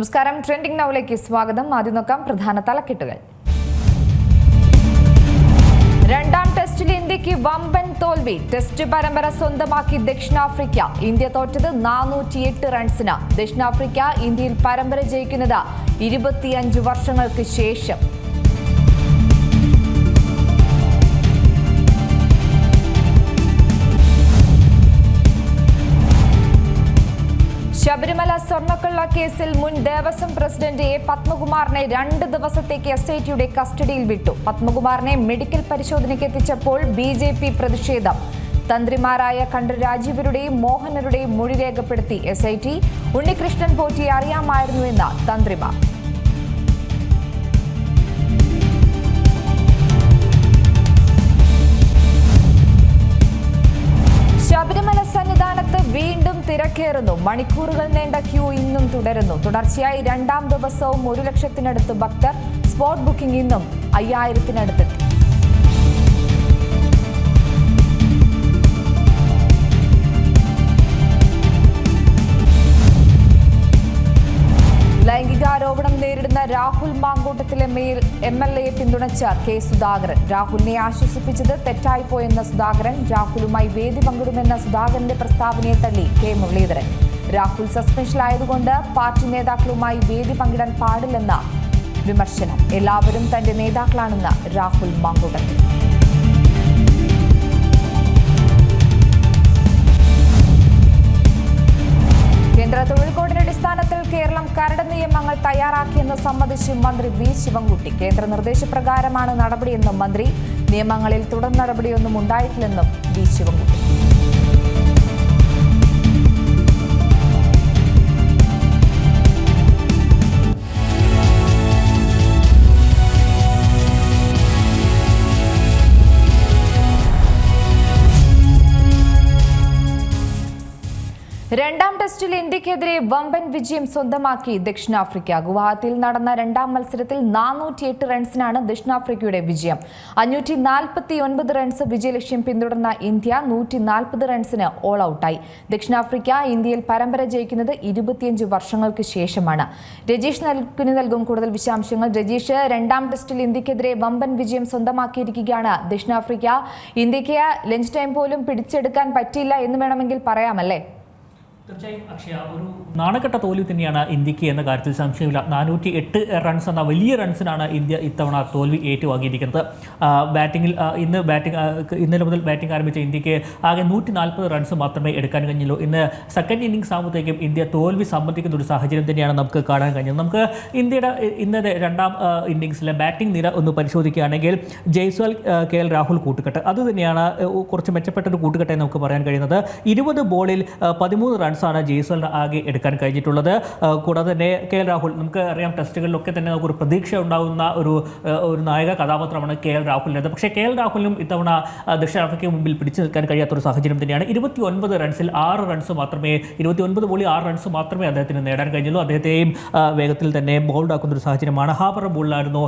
നമസ്കാരം. ട്രെൻഡിംഗ് നൗവിലേക്ക് സ്വാഗതം. ആദ്യം നോക്കാം പ്രധാന തലക്കെട്ടുകൾ. രണ്ടാം ടെസ്റ്റിൽ ഇന്ത്യക്ക് വമ്പൻ തോൽവി. ടെസ്റ്റ് പരമ്പര സ്വന്തമാക്കി ദക്ഷിണാഫ്രിക്ക. ഇന്ത്യ തോറ്റത് 408 റൺസിന്. ദക്ഷിണാഫ്രിക്ക ഇന്ത്യയിൽ പരമ്പര ജയിക്കുന്നത് 25 വർഷങ്ങൾക്ക് ശേഷം. ശബരിമല സ്വർണ്ണക്കൊള്ള കേസിൽ മുൻ ദേവസ്വം പ്രസിഡന്റ് എ പത്മകുമാറിനെ 2 ദിവസത്തേക്ക് SITയുടെ കസ്റ്റഡിയിൽ വിട്ടു. പത്മകുമാറിനെ മെഡിക്കൽ പരിശോധനയ്ക്ക് എത്തിച്ചപ്പോൾ BJP പ്രതിഷേധം. തന്ത്രിമാരായ കണ്ഠര് രാജീവരുടെയും മോഹനരുടെയും മൊഴി രേഖപ്പെടുത്തി SIT. ഉണ്ണികൃഷ്ണൻ പോറ്റിയെ അറിയാമായിരുന്നുവെന്ന് തന്ത്രിമാർ. ശബരിമല സന്നിധാനത്ത് വീണ്ടും തിരക്കേറുന്നു. മണിക്കൂറുകൾ നീണ്ട ക്യൂ ഇന്നും തുടരുന്നു. തുടർച്ചയായി 2ാം ദിവസവും 1 ലക്ഷത്തിനടുത്ത് ഭക്തർ. സ്പോട്ട് ബുക്കിംഗ് ഇന്നും 5000-നടുത്തെത്തി. ലൈംഗികാരോപണം നേരിടുന്ന രാഹുൽ മാങ്കൂട്ടത്തിലെ MLA പിന്തുണച്ച കെ സുധാകരൻ. രാഹുലിനെ ആശ്വസിപ്പിച്ചത് തെറ്റായിപ്പോയെന്ന സുധാകരൻ. രാഹുലുമായി വേദി പങ്കിടുമെന്ന സുധാകരന്റെ പ്രസ്താവനയെ തള്ളി കെ മുരളീധരൻ. രാഹുൽ സസ്പെൻഷനിലായതുകൊണ്ട് പാർട്ടി നേതാക്കളുമായി വേദി പങ്കിടാൻ പാടില്ലെന്ന വിമർശനം. എല്ലാവരും തന്റെ നേതാക്കളാണെന്ന് രാഹുൽ മാങ്കൂട്ടത്തിൽ. കേന്ദ്ര തൊഴിൽ കോഡിന്റെ അടിസ്ഥാനത്തിൽ കേരളം കരട് നിയമങ്ങൾ തയ്യാറാക്കിയെന്ന് സമ്മതിച്ച് മന്ത്രി വി ശിവൻകുട്ടി. കേന്ദ്ര നിർദ്ദേശപ്രകാരമാണ് നടപടിയെന്നും മന്ത്രി. നിയമങ്ങളിൽ തുടർ നടപടിയൊന്നും ഉണ്ടായിട്ടില്ലെന്നും വി ശിവൻകുട്ടി. രണ്ടാം ടെസ്റ്റിൽ ഇന്ത്യക്കെതിരെ വമ്പൻ വിജയം സ്വന്തമാക്കി ദക്ഷിണാഫ്രിക്ക. ഗുവാഹത്തിയിൽ നടന്ന 2ാം മത്സരത്തിൽ 408 റൺസിനാണ് ദക്ഷിണാഫ്രിക്കയുടെ വിജയം. 549 റൺസ് വിജയലക്ഷ്യം പിന്തുടർന്ന ഇന്ത്യ 140 റൺസിന് ഓൾ ഔട്ടായി. ദക്ഷിണാഫ്രിക്ക ഇന്ത്യയിൽ പരമ്പര ജയിക്കുന്നത് 25 വർഷങ്ങൾക്ക് ശേഷമാണ്. രജീഷ് നൽകും കൂടുതൽ വിശദാംശങ്ങൾ. രജീഷ്, 2ാം ടെസ്റ്റിൽ ഇന്ത്യക്കെതിരെ വമ്പൻ വിജയം സ്വന്തമാക്കിയിരിക്കുകയാണ് ദക്ഷിണാഫ്രിക്ക. ഇന്ത്യക്ക് ലഞ്ച് ടൈം പോലും പിടിച്ചെടുക്കാൻ പറ്റിയില്ല എന്ന് വേണമെങ്കിൽ പറയാമല്ലേ? തീർച്ചയായും അക്ഷയ, ഒരു നാണക്കെട്ട തോൽവി തന്നെയാണ് ഇന്ത്യക്ക് എന്ന കാര്യത്തിൽ സംശയമില്ല. 408 റൺസ് എന്ന വലിയ റൺസിനാണ് ഇന്ത്യ ഇത്തവണ തോൽവി ഏറ്റുവാങ്ങിയിരിക്കുന്നത്. ഇന്നലെ മുതൽ ബാറ്റിംഗ് ആരംഭിച്ച ഇന്ത്യക്ക് ആകെ 140 റൺസ് മാത്രമേ എടുക്കാൻ കഴിഞ്ഞുള്ളൂ. ഇന്ന് സെക്കൻഡ് ഇന്നിംഗ്സ് ആകുമ്പോഴത്തേക്കും ഇന്ത്യ തോൽവി സംബന്ധിക്കുന്ന ഒരു സാഹചര്യം തന്നെയാണ് നമുക്ക് കാണാൻ കഴിഞ്ഞത്. നമുക്ക് ഇന്ത്യയുടെ ഇന്നത്തെ 2ാം ഇന്നിംഗ്സിലെ ബാറ്റിംഗ് നിര ഒന്ന് പരിശോധിക്കുകയാണെങ്കിൽ ജയ്സ്വാൾ, KL രാഹുൽ കൂട്ടുകെട്ട് അത് തന്നെയാണ് കുറച്ച് മെച്ചപ്പെട്ട ഒരു കൂട്ടുകെട്ടായി നമുക്ക് പറയാൻ കഴിയുന്നത്. 20 ബോളിൽ 13 റൺസാണ് ജയ്സ്വാളിന് ആകെ എടുക്കാൻ കഴിഞ്ഞിട്ടുള്ളത്. കൂടാതെ തന്നെ KL രാഹുൽ, നമുക്ക് അറിയാം ടെസ്റ്റുകളിലൊക്കെ തന്നെ നമുക്കൊരു പ്രതീക്ഷ ഉണ്ടാകുന്ന ഒരു നായക കഥാപാത്രമാണ് KL രാഹുലിൻ്റെത്. പക്ഷേ KL രാഹുലിനും ഇത്തവണ ദക്ഷിണാഫ്രിക്കയ്ക്ക് മുമ്പിൽ പിടിച്ചു നിൽക്കാൻ കഴിയാത്തൊരു സാഹചര്യം തന്നെയാണ്. 29 റൺസിൽ 6 റൺസ് മാത്രമേ 29 ബോളിൽ 6 റൺസ് മാത്രമേ അദ്ദേഹത്തിന് നേടാൻ കഴിഞ്ഞുള്ളൂ. അദ്ദേഹത്തെയും വേഗത്തിൽ തന്നെ ബൗൾഡ് ആക്കുന്ന ഒരു സാഹചര്യമാണ്. ഹാബർ ബോളിലായിരുന്നു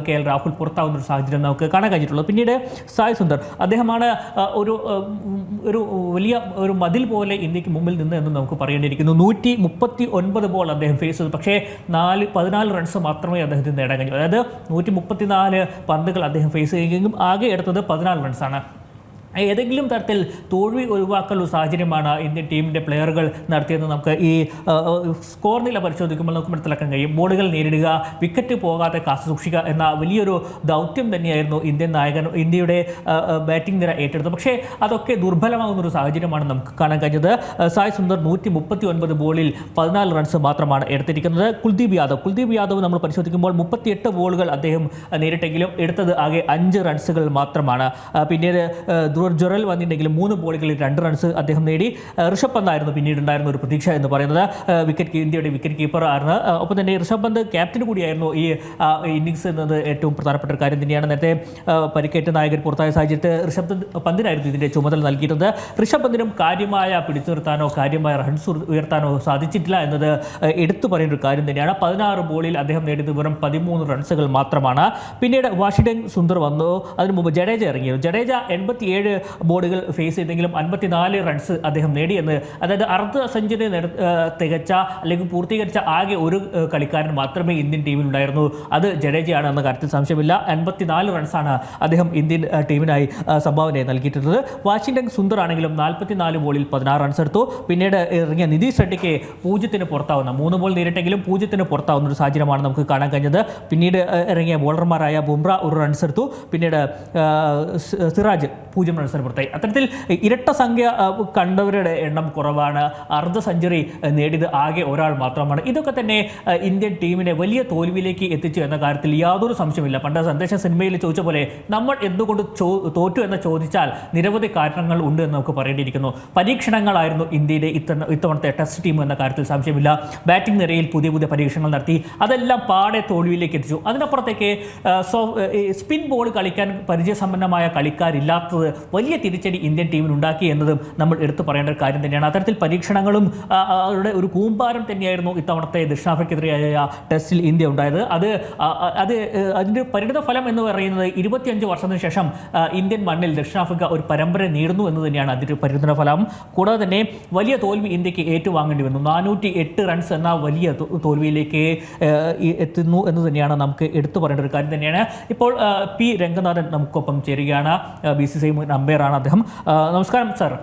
KL രാഹുൽ പുറത്താകുന്ന ഒരു സാഹചര്യം നമുക്ക് കാണാൻ കഴിഞ്ഞിട്ടുള്ളത്. പിന്നീട് സായ് സുന്ദർ, അദ്ദേഹമാണ് ഒരു വലിയ ഒരു മതിൽ പോലെ ഇന്ത്യക്ക് മുമ്പിൽ നിന്ന് എന്ന് നമുക്ക് പറയേണ്ടിയിരിക്കുന്നു. 139 ബോൾ അദ്ദേഹം ഫേസ് ചെയ്തു. പക്ഷേ 14 റൺസ് മാത്രമേ അദ്ദേഹത്തിന് നേടാൻ കഴിഞ്ഞു. അതായത് 134 പന്തുകൾ അദ്ദേഹം ഫേസ് ചെയ്യുകയും ആകെ എടുത്തത് 14 റൺസാണ്. ഏതെങ്കിലും തരത്തിൽ തോൽവി ഒഴിവാക്കാനുള്ള സാഹചര്യമാണ് ഇന്ത്യൻ ടീമിൻ്റെ പ്ലെയറുകൾ നടത്തിയതെന്ന് നമുക്ക് ഈ സ്കോർ നില പരിശോധിക്കുമ്പോൾ നമുക്ക് മനസ്സിലാക്കാൻ കഴിയും. ബോളുകൾ നേരിടുക, വിക്കറ്റ് പോകാതെ കാത്തു സൂക്ഷിക്കുക എന്ന വലിയൊരു ദൗത്യം തന്നെയായിരുന്നു ഇന്ത്യയുടെ ബാറ്റിംഗ് നിര ഏറ്റെടുത്തത്. പക്ഷേ അതൊക്കെ ദുർബലമാകുന്നൊരു സാഹചര്യമാണ് നമുക്ക് കാണാൻ കഴിഞ്ഞത്. സായ് സുന്ദർ 139 ബോളിൽ 14 റൺസ് മാത്രമാണ് എടുത്തിരിക്കുന്നത്. കുൽദീപ് യാദവ് നമ്മൾ പരിശോധിക്കുമ്പോൾ 38 ബോളുകൾ അദ്ദേഹം നേരിട്ടെങ്കിലും എടുത്തത് ആകെ 5 റൺസുകൾ മാത്രമാണ്. പിന്നീട് ജൊറൽ വന്നിട്ടുണ്ടെങ്കിലും 3 ബോളുകളിൽ 2 റൺസ് അദ്ദേഹം നേടി. ഋഷഭ് പന്തായിരുന്നു പിന്നീട് ഉണ്ടായിരുന്ന ഒരു പ്രതീക്ഷ എന്ന് പറയുന്നത്. ഇന്ത്യയുടെ വിക്കറ്റ് കീപ്പർ ആയിരുന്നു. ഒപ്പം തന്നെ ഋഷഭ് പന്ത് ക്യാപ്റ്റൻ കൂടിയായിരുന്നു ഈ ഇന്നിങ്സ് എന്നത് ഏറ്റവും പ്രധാനപ്പെട്ട ഒരു കാര്യം തന്നെയാണ്. നേരത്തെ പരിക്കേറ്റ നായകൻ പുറത്തായ സാഹചര്യത്തിൽ ഋഷഭ് പന്തിനായിരുന്നു ഇതിൻ്റെ ചുമതല നൽകിയിരുന്നത്. ഋഷഭ് പന്തിനും കാര്യമായ പിടിച്ചു നിർത്താനോ കാര്യമായ റൺസ് ഉയർത്താനോ സാധിച്ചിട്ടില്ല എന്നത് എടുത്തു പറയുന്ന ഒരു കാര്യം തന്നെയാണ്. 16 ബോളിൽ അദ്ദേഹം നേടിയത് വെറും 13 റൺസുകൾ മാത്രമാണ്. പിന്നീട് വാഷിംഗ്ടൺ സുന്ദർ വന്നു. അതിനു മുമ്പ് ജഡേജ ഇറങ്ങിയിരുന്നു. ജഡേജ 87 17 ബോളുകൾ ഫേസ് ചെയ്തെങ്കിലും 54 റൺസ് അദ്ദേഹം നേടിയെന്ന്, അതായത് അർദ്ധ സെഞ്ചുറി തികച്ച അല്ലെങ്കിൽ പൂർത്തീകരിച്ച ആകെ ഒരു കളിക്കാരൻ മാത്രമേ ഇന്ത്യൻ ടീമിലുണ്ടായിരുന്നു. അത് ജഡേജയാണ് എന്ന കാര്യത്തിൽ സംശയമില്ല. 54 റൺസാണ് അദ്ദേഹം ഇന്ത്യൻ ടീമിനായി സംഭാവനയായി നൽകിയിട്ടുള്ളത്. വാഷിംഗ്ടൺ സുന്ദർ ആണെങ്കിലും 44 ബോളിൽ 16 റൺസ് എടുത്തു. പിന്നീട് ഇറങ്ങിയ നിതീഷ് റെഡ്ഡിക്ക് 0-ന് പുറത്താവുന്ന 3 ബോൾ നേരിട്ടെങ്കിലും 0-ന് പുറത്താവുന്ന ഒരു സാഹചര്യമാണ് നമുക്ക് കാണാൻ കഴിഞ്ഞത്. പിന്നീട് ഇറങ്ങിയ ബോളർമാരായ ബുംറ 1 റൺസ് എടുത്തു. പിന്നീട് സിറാജ് 0 റൺസിന് പുറത്തായി. അത്തരത്തിൽ ഇരട്ട സംഖ്യ കണ്ടവരുടെ എണ്ണം കുറവാണ്. അർദ്ധ സെഞ്ചുറി നേടിയത് ആകെ ഒരാൾ മാത്രമാണ്. ഇതൊക്കെ തന്നെ ഇന്ത്യൻ ടീമിനെ വലിയ തോൽവിയിലേക്ക് എത്തിച്ചു എന്ന കാര്യത്തിൽ യാതൊരു സംശയമില്ല. പണ്ട് സന്ദേശ സിനിമയിൽ ചോദിച്ച പോലെ നമ്മൾ എന്തുകൊണ്ട് തോറ്റു എന്ന് ചോദിച്ചാൽ നിരവധി കാരണങ്ങൾ ഉണ്ട് എന്ന് നമുക്ക് പറയേണ്ടിയിരിക്കുന്നു. പരീക്ഷണങ്ങളായിരുന്നു ഇന്ത്യയുടെ ഇത്തവണത്തെ ടെസ്റ്റ് ടീം എന്ന കാര്യത്തിൽ സംശയമില്ല. ബാറ്റിംഗ് നിരയിൽ പുതിയ പുതിയ പരീക്ഷണങ്ങൾ നടത്തി, അതെല്ലാം പാടെ തോൽവിയിലേക്ക് എത്തിച്ചു. അതിനപ്പുറത്തേക്ക് സ്പിൻ ബോൾ കളിക്കാൻ പരിചയസമ്പന്നമായ കളിക്കാരില്ലാത്തത് വലിയ തിരിച്ചടി ഇന്ത്യൻ ടീമിനുണ്ടാക്കി എന്നതും നമ്മൾ എടുത്തു പറയേണ്ട ഒരു കാര്യം തന്നെയാണ്. അത്തരത്തിൽ പരീക്ഷണങ്ങളും അവരുടെ ഒരു കൂമ്പാരം തന്നെയായിരുന്നു ഇത്തവണത്തെ ദക്ഷിണാഫ്രിക്കെതിരെയായ ടെസ്റ്റിൽ ഇന്ത്യ ഉണ്ടായത്. അതിൻ്റെ പരിണിത ഫലം എന്ന് പറയുന്നത് 25 വർഷത്തിന് ശേഷം ഇന്ത്യൻ മണ്ണിൽ ദക്ഷിണാഫ്രിക്ക ഒരു പരമ്പര നേടുന്നു എന്ന് തന്നെയാണ് അതിൻ്റെ പരിണിത ഫലം. കൂടാതെ തന്നെ വലിയ തോൽവി ഇന്ത്യക്ക് ഏറ്റുവാങ്ങേണ്ടി വന്നു. 408 റൺസ് എന്ന വലിയ തോൽവിയിലേക്ക് എത്തുന്നു എന്ന് തന്നെയാണ് നമുക്ക് എടുത്തു പറയേണ്ട ഒരു കാര്യം തന്നെയാണ്. ഇപ്പോൾ പി രംഗനാഥൻ നമുക്കൊപ്പം ചേരുകയാണ്. BCCI മുൻ അമ്പയറാണ് അദ്ദേഹം. നമസ്കാരം സർ.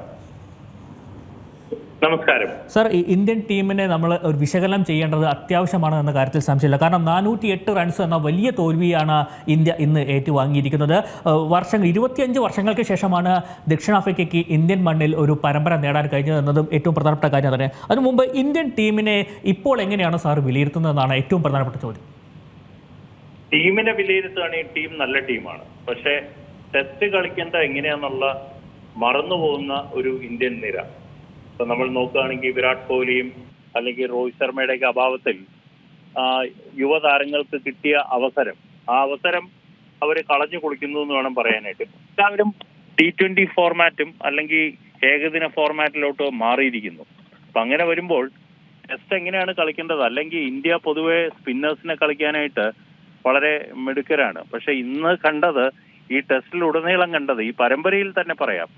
നമസ്കാരം സർ, ഇന്ത്യൻ ടീമിനെ നമ്മൾ ഒരു വിശകലനം ചെയ്യേണ്ടത് അത്യാവശ്യമാണ് എന്ന കാര്യത്തിൽ സംശയമില്ല. കാരണം 408 റൺസ് എന്ന വലിയ തോൽവിയാണ് ഇന്ത്യ ഇന്ന് ഏറ്റുവാങ്ങിയിരിക്കുന്നത്. 25 വർഷങ്ങൾക്ക് ശേഷമാണ് ദക്ഷിണാഫ്രിക്കയ്ക്ക് ഇന്ത്യൻ മണ്ണിൽ ഒരു പരമ്പര നേടാൻ കഴിഞ്ഞത് എന്നതും ഏറ്റവും പ്രധാനപ്പെട്ട കാര്യം തന്നെ. അതിനു മുമ്പ് ഇന്ത്യൻ ടീമിനെ ഇപ്പോൾ എങ്ങനെയാണ് സാർ വിലയിരുത്തുന്നതെന്നാണ് ഏറ്റവും പ്രധാനപ്പെട്ട ചോദ്യം. ടീമിനെ വിലയിരുത്തുകയാണെങ്കിൽ ടീം നല്ല ടീമാണ്. പക്ഷേ ടെസ്റ്റ് കളിക്കുന്നത് എങ്ങനെയാന്നുള്ള മറന്നുപോകുന്ന ഒരു ഇന്ത്യൻ നിര. ഇപ്പൊ നമ്മൾ നോക്കുകയാണെങ്കിൽ വിരാട് കോഹ്ലിയും അല്ലെങ്കിൽ രോഹിത് ശർമ്മയുടെയൊക്കെ അഭാവത്തിൽ യുവതാരങ്ങൾക്ക് കിട്ടിയ അവസരം, ആ അവസരം അവർ കളഞ്ഞു കുളിക്കുന്നു എന്ന് വേണം പറയാനായിട്ട്. എല്ലാവരും T20 ഫോർമാറ്റും അല്ലെങ്കിൽ ഏകദിന ഫോർമാറ്റിലോട്ട് മാറിയിരിക്കുന്നു. അപ്പൊ അങ്ങനെ വരുമ്പോൾ ടെസ്റ്റ് എങ്ങനെയാണ് കളിക്കേണ്ടത്? അല്ലെങ്കിൽ ഇന്ത്യ പൊതുവെ സ്പിന്നേഴ്സിനെ കളിക്കാനായിട്ട് വളരെ മിടുക്കരാണ്. പക്ഷെ ഇന്ന് കണ്ടത്, ഈ ടെസ്റ്റിൽ ഉടനീളം കണ്ടത്, ഈ പരമ്പരയിൽ തന്നെ പറയാം,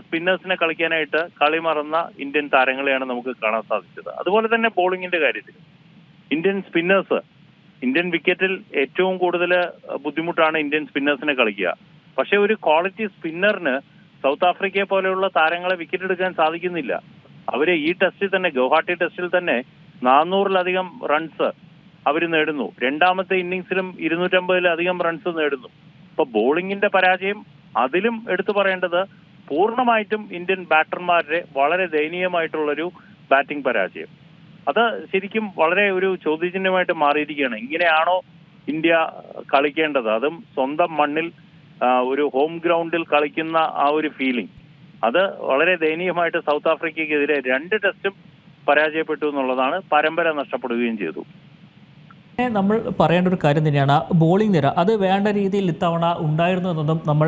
സ്പിന്നേഴ്സിനെ കളിക്കാനായിട്ട് കളി മറന്ന ഇന്ത്യൻ താരങ്ങളെയാണ് നമുക്ക് കാണാൻ സാധിച്ചത്. അതുപോലെ തന്നെ ബോളിങ്ങിന്റെ കാര്യത്തിൽ ഇന്ത്യൻ സ്പിന്നേഴ്സ്, ഇന്ത്യൻ വിക്കറ്റിൽ ഏറ്റവും കൂടുതൽ ബുദ്ധിമുട്ടാണ് ഇന്ത്യൻ സ്പിന്നേഴ്സിനെ കളിക്കുക. പക്ഷെ ഒരു ക്വാളിറ്റി സ്പിന്നറിന് സൗത്ത് ആഫ്രിക്കയെ പോലെയുള്ള താരങ്ങളെ വിക്കറ്റ് എടുക്കാൻ സാധിക്കുന്നില്ല. അവര് ഈ ടെസ്റ്റിൽ തന്നെ, ഗുവാഹട്ടി ടെസ്റ്റിൽ തന്നെ 400-ലധികം റൺസ് അവർ നേടുന്നു. രണ്ടാമത്തെ ഇന്നിങ്സിലും 250-ലധികം റൺസ് നേടുന്നു. അപ്പൊ ബോളിങ്ങിന്റെ പരാജയം, അതിലും എടുത്തു പറയേണ്ടത് പൂർണ്ണമായിട്ടും ഇന്ത്യൻ ബാറ്റർമാരുടെ വളരെ ദയനീയമായിട്ടുള്ളൊരു ബാറ്റിംഗ് പരാജയം. അത് ശരിക്കും വളരെ ഒരു ചോദ്യചിഹ്നമായിട്ട് മാറിയിരിക്കുകയാണ്. ഇങ്ങനെയാണോ ഇന്ത്യ കളിക്കേണ്ടത്? അതും സ്വന്തം മണ്ണിൽ ഒരു ഹോം ഗ്രൗണ്ടിൽ കളിക്കുന്ന ആ ഒരു ഫീലിംഗ്, അത് വളരെ ദയനീയമായിട്ട് സൗത്ത് ആഫ്രിക്കയ്ക്കെതിരെ 2 ടെസ്റ്റും പരാജയപ്പെട്ടു എന്നുള്ളതാണ്. പരമ്പര നഷ്ടപ്പെടുകയും ചെയ്തു. നമ്മൾ പറയേണ്ട ഒരു കാര്യം തന്നെയാണ് ബോളിംഗ് നിര. അത് വേണ്ട രീതിയിൽ ഇത്തവണ ഉണ്ടായിരുന്നു എന്നതും നമ്മൾ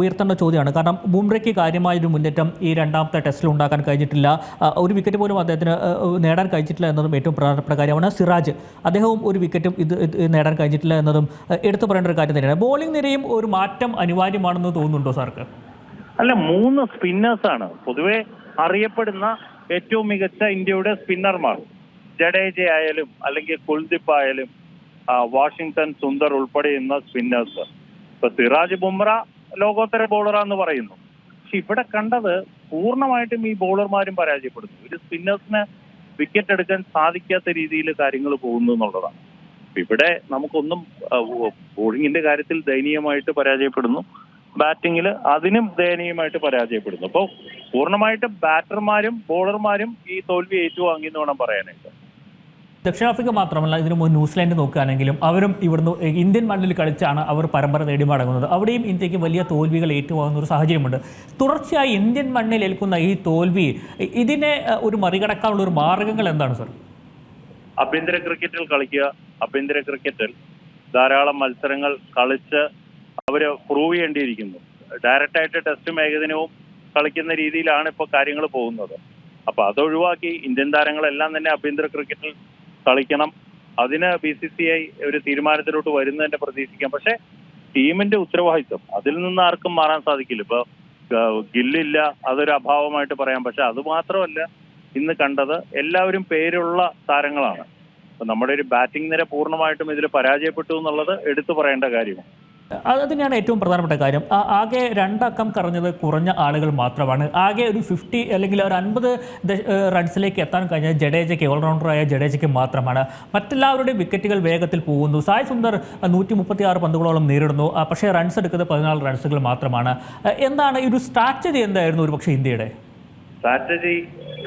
ഉയർത്തേണ്ട ചോദ്യമാണ്. കാരണം ബുംറയ്ക്ക് കാര്യമായൊരു മുന്നേറ്റം ഈ രണ്ടാമത്തെ ടെസ്റ്റിൽ ഉണ്ടാക്കാൻ കഴിഞ്ഞിട്ടില്ല. ഒരു വിക്കറ്റ് പോലും അദ്ദേഹത്തിന് നേടാൻ കഴിഞ്ഞിട്ടില്ല എന്നതും ഏറ്റവും പ്രധാനപ്പെട്ട കാര്യമാണ്. സിറാജ്, അദ്ദേഹവും ഒരു വിക്കറ്റും ഇത് നേടാൻ കഴിഞ്ഞിട്ടില്ല എന്നതും എടുത്തു പറയേണ്ട ഒരു കാര്യം തന്നെയാണ്. ബോളിംഗ് നിരയും ഒരു മാറ്റം അനിവാര്യമാണെന്ന് തോന്നുന്നുണ്ടോ സാർക്ക്? അല്ല, 3 സ്പിന്നേഴ്സാണ് പൊതുവെ അറിയപ്പെടുന്ന ഏറ്റവും മികച്ച ഇന്ത്യയുടെ സ്പിന്നർമാർ. ജഡേജ ആയാലും അല്ലെങ്കിൽ കുൽദീപ് ആയാലും വാഷിംഗ്ടൺ സുന്ദർ ഉൾപ്പെടെയുള്ള സ്പിന്നേഴ്സ്. ഇപ്പൊ സിറാജ്, ബുംറ ലോകോത്തര ബോളറാന്ന് പറയുന്നു. പക്ഷെ ഇവിടെ കണ്ടത് പൂർണ്ണമായിട്ടും ഈ ബോളർമാരും പരാജയപ്പെടുന്നു. ഒരു സ്പിന്നേഴ്സിന് വിക്കറ്റ് എടുക്കാൻ സാധിക്കാത്ത രീതിയിൽ കാര്യങ്ങൾ പോകുന്നു എന്നുള്ളതാണ്. ഇവിടെ നമുക്കൊന്നും, ബോളിങ്ങിന്റെ കാര്യത്തിൽ ദയനീയമായിട്ട് പരാജയപ്പെടുന്നു, ബാറ്റിങ്ങിൽ അതിനും ദയനീയമായിട്ട് പരാജയപ്പെടുന്നു. അപ്പോൾ പൂർണ്ണമായിട്ടും ബാറ്റർമാരും ബോളർമാരും ഈ തോൽവി ഏറ്റുവാങ്ങി എന്ന് വേണം പറയാനായിട്ട്. ദക്ഷിണാഫ്രിക്ക മാത്രമല്ല, ഇതിനു മുമ്പ് ന്യൂസിലാൻഡ് നോക്കുകയാണെങ്കിലും അവരും ഇവിടുന്ന് ഇന്ത്യൻ മണ്ണിൽ കളിച്ചാണ് അവർ പരമ്പര നേടി മടങ്ങുന്നത്. അവിടെയും ഇന്ത്യക്ക് വലിയ തോൽവികൾ ഏറ്റുവാങ്ങുന്ന ഒരു സാഹചര്യമുണ്ട്. തുടർച്ചയായി ഇന്ത്യൻ മണ്ണിൽ ഏൽക്കുന്ന ഈ തോൽവി, ഇതിനെ ഒരു മറികടക്കാനുള്ള ഒരു മാർഗങ്ങൾ എന്താണ് സർ? ആഭ്യന്തര ക്രിക്കറ്റിൽ കളിക്കുക. ആഭ്യന്തര ക്രിക്കറ്റിൽ ധാരാളം മത്സരങ്ങൾ കളിച്ച് അവര് പ്രൂവ് ചെയ്യേണ്ടിയിരിക്കുന്നു. ഡയറക്റ്റായിട്ട് ടെസ്റ്റും ഏകദിനവും കളിക്കുന്ന രീതിയിലാണ് ഇപ്പോൾ കാര്യങ്ങൾ പോകുന്നത്. അപ്പൊ അതൊഴിവാക്കി ഇന്ത്യൻ താരങ്ങളെല്ലാം തന്നെ ആഭ്യന്തര ക്രിക്കറ്റിൽ കളിക്കണം. അതിന് BCCI ഒരു തീരുമാനത്തിലോട്ട് വരുന്നതിന്റെ പ്രതീക്ഷിക്കാം. പക്ഷെ ടീമിന്റെ ഉത്തരവാദിത്വം, അതിൽ നിന്ന് ആർക്കും മാറാൻ സാധിക്കില്ല. ഇപ്പൊ ഗില്ലില്ല, അതൊരു അഭാവമായിട്ട് പറയാം. പക്ഷെ അത് മാത്രമല്ല ഇന്ന് കണ്ടത്, എല്ലാവരും പേരുള്ള താരങ്ങളാണ്. അപ്പൊ നമ്മുടെ ഒരു ബാറ്റിംഗ് നിര പൂർണ്ണമായിട്ടും ഇതിൽ പരാജയപ്പെട്ടു എന്നുള്ളത് എടുത്തു പറയേണ്ട കാര്യമാണ്. അത് തന്നെയാണ് ഏറ്റവും പ്രധാനപ്പെട്ട കാര്യം. ആകെ 2 അക്കം കറഞ്ഞത് കുറഞ്ഞ ആളുകൾ മാത്രമാണ്. ആകെ ഒരു 50 അല്ലെങ്കിൽ ഒരു 50 റൺസിലേക്ക് എത്താൻ കഴിഞ്ഞത് ജഡേജയ്ക്ക്, ഓൾറൗണ്ടറായ ജഡേജയ്ക്ക് മാത്രമാണ്. മറ്റെല്ലാവരുടെയും വിക്കറ്റുകൾ വേഗത്തിൽ പോകുന്നു. സായ് സുന്ദർ 136 പന്തുകളോളം നേരിടുന്നു, പക്ഷേ റൺസ് എടുക്കുന്നത് 14 റൺസുകൾ മാത്രമാണ്. എന്താണ് ഈ ഒരു സ്ട്രാറ്റജി? എന്തായിരുന്നു ഒരു പക്ഷേ ഇന്ത്യയുടെ സ്ട്രാറ്റജി?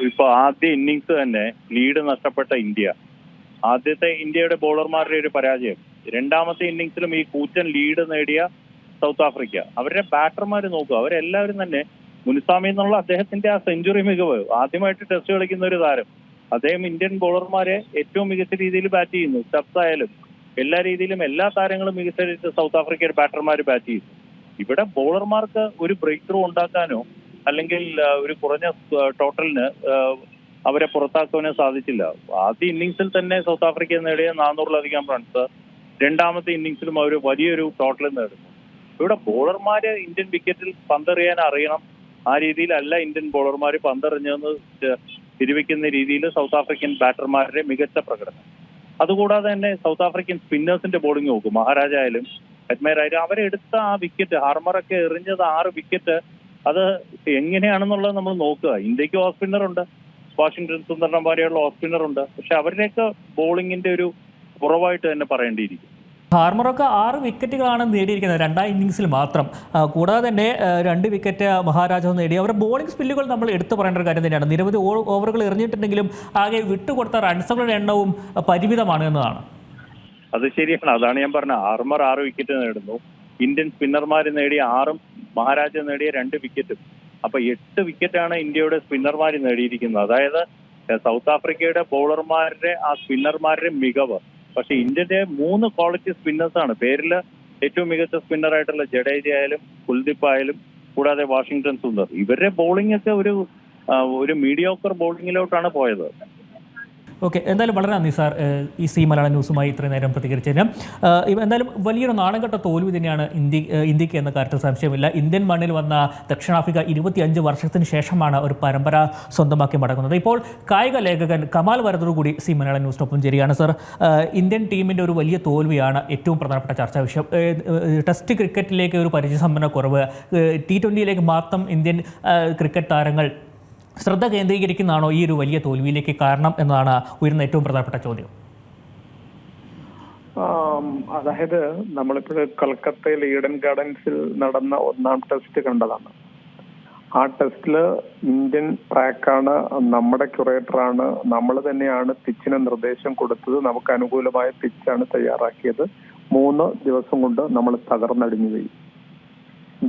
ഇപ്പൊ ആദ്യ ഇന്നിങ്സ് തന്നെ ലീഡ് നഷ്ടപ്പെട്ട ഇന്ത്യ, ആദ്യത്തെ ഇന്ത്യയുടെ ബോളർമാരുടെ ഒരു പരാജയം, രണ്ടാമത്തെ ഇന്നിങ്സിലും ഈ കൂറ്റൻ ലീഡ് നേടിയ സൗത്ത് ആഫ്രിക്ക, അവരുടെ ബാറ്റർമാർ നോക്കുക, അവരെല്ലാവരും തന്നെ മുൻസാമി എന്നുള്ള അദ്ദേഹത്തിന്റെ ആ സെഞ്ചുറി മികവ്, ആദ്യമായിട്ട് ടെസ്റ്റ് കളിക്കുന്ന ഒരു താരം, അദ്ദേഹം ഇന്ത്യൻ ബോളർമാരെ ഏറ്റവും മികച്ച രീതിയിൽ ബാറ്റ് ചെയ്യുന്നു. സ്റ്റബ്സ് ആയാലും എല്ലാ രീതിയിലും എല്ലാ താരങ്ങളും മികച്ച രീതിയിൽ സൗത്ത് ആഫ്രിക്കയുടെ ബാറ്റർമാർ ബാറ്റ് ചെയ്യുന്നു. ഇവിടെ ബോളർമാർക്ക് ഒരു ബ്രേക്ക് ത്രൂ ഉണ്ടാക്കാനോ അല്ലെങ്കിൽ ഒരു കുറഞ്ഞ ടോട്ടലിന് അവരെ പുറത്താക്കാനോ സാധിച്ചില്ല. ആദ്യ ഇന്നിങ്സിൽ തന്നെ സൗത്ത് ആഫ്രിക്ക നേടിയ 400-ലധികം റൺസ്, രണ്ടാമത്തെ ഇന്നിങ്സിലും അവർ വലിയൊരു ടോട്ടൽ നേടുന്നു. ഇവിടെ ബോളർമാര് ഇന്ത്യൻ വിക്കറ്റിൽ പന്തെറിയാൻ അറിയണം. ആ രീതിയിലല്ല ഇന്ത്യൻ ബോളർമാർ പന്തെറിഞ്ഞെന്ന് തിരിവെക്കുന്ന രീതിയിൽ സൗത്ത് ആഫ്രിക്കൻ ബാറ്റർമാരുടെ മികച്ച പ്രകടനം. അതുകൂടാതെ തന്നെ സൗത്ത് ആഫ്രിക്കൻ സ്പിന്നേഴ്സിന്റെ ബോളിംഗ് നോക്കും. മഹാരാജ ആയാലും ഹെഡ്മേർ ആയാലും അവരെടുത്ത ആ വിക്കറ്റ്, ഹാർമറൊക്കെ എറിഞ്ഞത് 6 വിക്കറ്റ്, അത് എങ്ങനെയാണെന്നുള്ളത് നമ്മൾ നോക്കുക. ഇന്ത്യക്ക് ഓഫ് സ്പിന്നർ ഉണ്ട്, വാഷിംഗ്ടൺ സുന്ദറിനെ പോലെയുള്ള ഓഫ് സ്പിന്നർ ഉണ്ട്. പക്ഷെ അവരുടെയൊക്കെ ബോളിങ്ങിന്റെ ഒരു കുറവായിട്ട് തന്നെ പറയേണ്ടിയിരിക്കും. ഹാർമറൊക്കെ 6 വിക്കറ്റുകളാണ് നേടിയിരിക്കുന്നത് 2 ഇന്നിങ്സിൽ മാത്രം. കൂടാതെ തന്നെ 2 വിക്കറ്റ് മഹാരാജാവ് നേടി. അവരുടെ ബോളിംഗ് സ്പില്ലുകൾ നമ്മൾ എടുത്തു പറയേണ്ട ഒരു കാര്യം തന്നെയാണ്. നിരവധി ഓവറുകൾ എറിഞ്ഞിട്ടുണ്ടെങ്കിലും ആകെ വിട്ടുകൊടുത്ത റൺസുകളുടെ എണ്ണവും പരിമിതമാണ് എന്നതാണ്. അത് ശരിയാണ്. അതാണ് ഞാൻ പറഞ്ഞത്. ഹാർമർ 6 വിക്കറ്റ് നേടുന്നു, ഇന്ത്യൻ സ്പിന്നർമാർ നേടിയ 6-ഉം മഹാരാജ നേടിയ 2 വിക്കറ്റും. അപ്പൊ 8 വിക്കറ്റാണ് ഇന്ത്യയുടെ സ്പിന്നർമാർ നേടിയിരിക്കുന്നത്. അതായത് സൗത്ത് ആഫ്രിക്കയുടെ ബൗളർമാരുടെ ആ സ്പിന്നർമാരുടെ മികവ്. പക്ഷെ ഇന്ത്യന്റെ 3 ക്വാളിറ്റി സ്പിന്നേഴ്സ് ആണ്. പേരിൽ ഏറ്റവും മികച്ച സ്പിന്നർ ആയിട്ടുള്ള ജഡേജ ആയാലും കുൽദീപ് ആയാലും കൂടാതെ വാഷിംഗ്ടൺ സുന്ദർ, ഇവരുടെ ബോളിംഗ് ഒക്കെ ഒരു മീഡിയോക്കർ ബോളിങ്ങിലോട്ടാണ് പോയത്. ഓക്കെ, എന്തായാലും വളരെ നന്ദി സാർ ഈ സി മലയാളം ന്യൂസുമായി ഇത്രയും നേരം പ്രതികരിച്ചതിന്. എന്തായാലും വലിയൊരു നാണംകെട്ട തോൽവി തന്നെയാണ് ഇന്ത്യക്ക് എന്ന കാര്യത്തിൽ സംശയമില്ല. ഇന്ത്യൻ മണ്ണിൽ വന്ന ദക്ഷിണാഫ്രിക്ക 25 വർഷത്തിന് ശേഷമാണ് ഒരു പരമ്പര സ്വന്തമാക്കി മടങ്ങുന്നത്. ഇപ്പോൾ കായിക ലേഖകൻ കമാൽ വരദൂർ കൂടി സി മലയാളം ന്യൂസിനൊപ്പം ചേരുകയാണ്. സർ, ഇന്ത്യൻ ടീമിൻ്റെ ഒരു വലിയ തോൽവിയാണ് ഏറ്റവും പ്രധാനപ്പെട്ട ചർച്ചാ വിഷയം. ടെസ്റ്റ് ക്രിക്കറ്റിലേക്ക് ഒരു പരിചയസമ്പന്ന കുറവ്, T20യിലേക്ക് മാത്രം ഇന്ത്യൻ ക്രിക്കറ്റ് താരങ്ങൾ ശ്രദ്ധ കേന്ദ്രീകരിക്കുന്നതാണോ ഈ ഒരു വലിയ തോൽവിയിലേക്ക് കാരണം എന്നതാണ് ഉയർന്ന ഏറ്റവും പ്രധാനപ്പെട്ട ചോദ്യം. അതായത് നമ്മളിപ്പോൾ കൽക്കത്തയിൽ ഈഡൻ ഗാർഡൻസിൽ നടന്ന 1-ാം ടെസ്റ്റ് കണ്ടതാണ്. ആ ടെസ്റ്റിൽ ഇന്ത്യൻ ട്രാക്കാണ്, നമ്മുടെ ക്യൂറേറ്ററാണ്, നമ്മൾ തന്നെയാണ് പിച്ചിന് നിർദ്ദേശം കൊടുത്തത്, നമുക്ക് അനുകൂലമായ പിച്ചാണ് തയ്യാറാക്കിയത്. 3 ദിവസം കൊണ്ട് നമ്മൾ തകർന്നടിഞ്ഞു പോയി.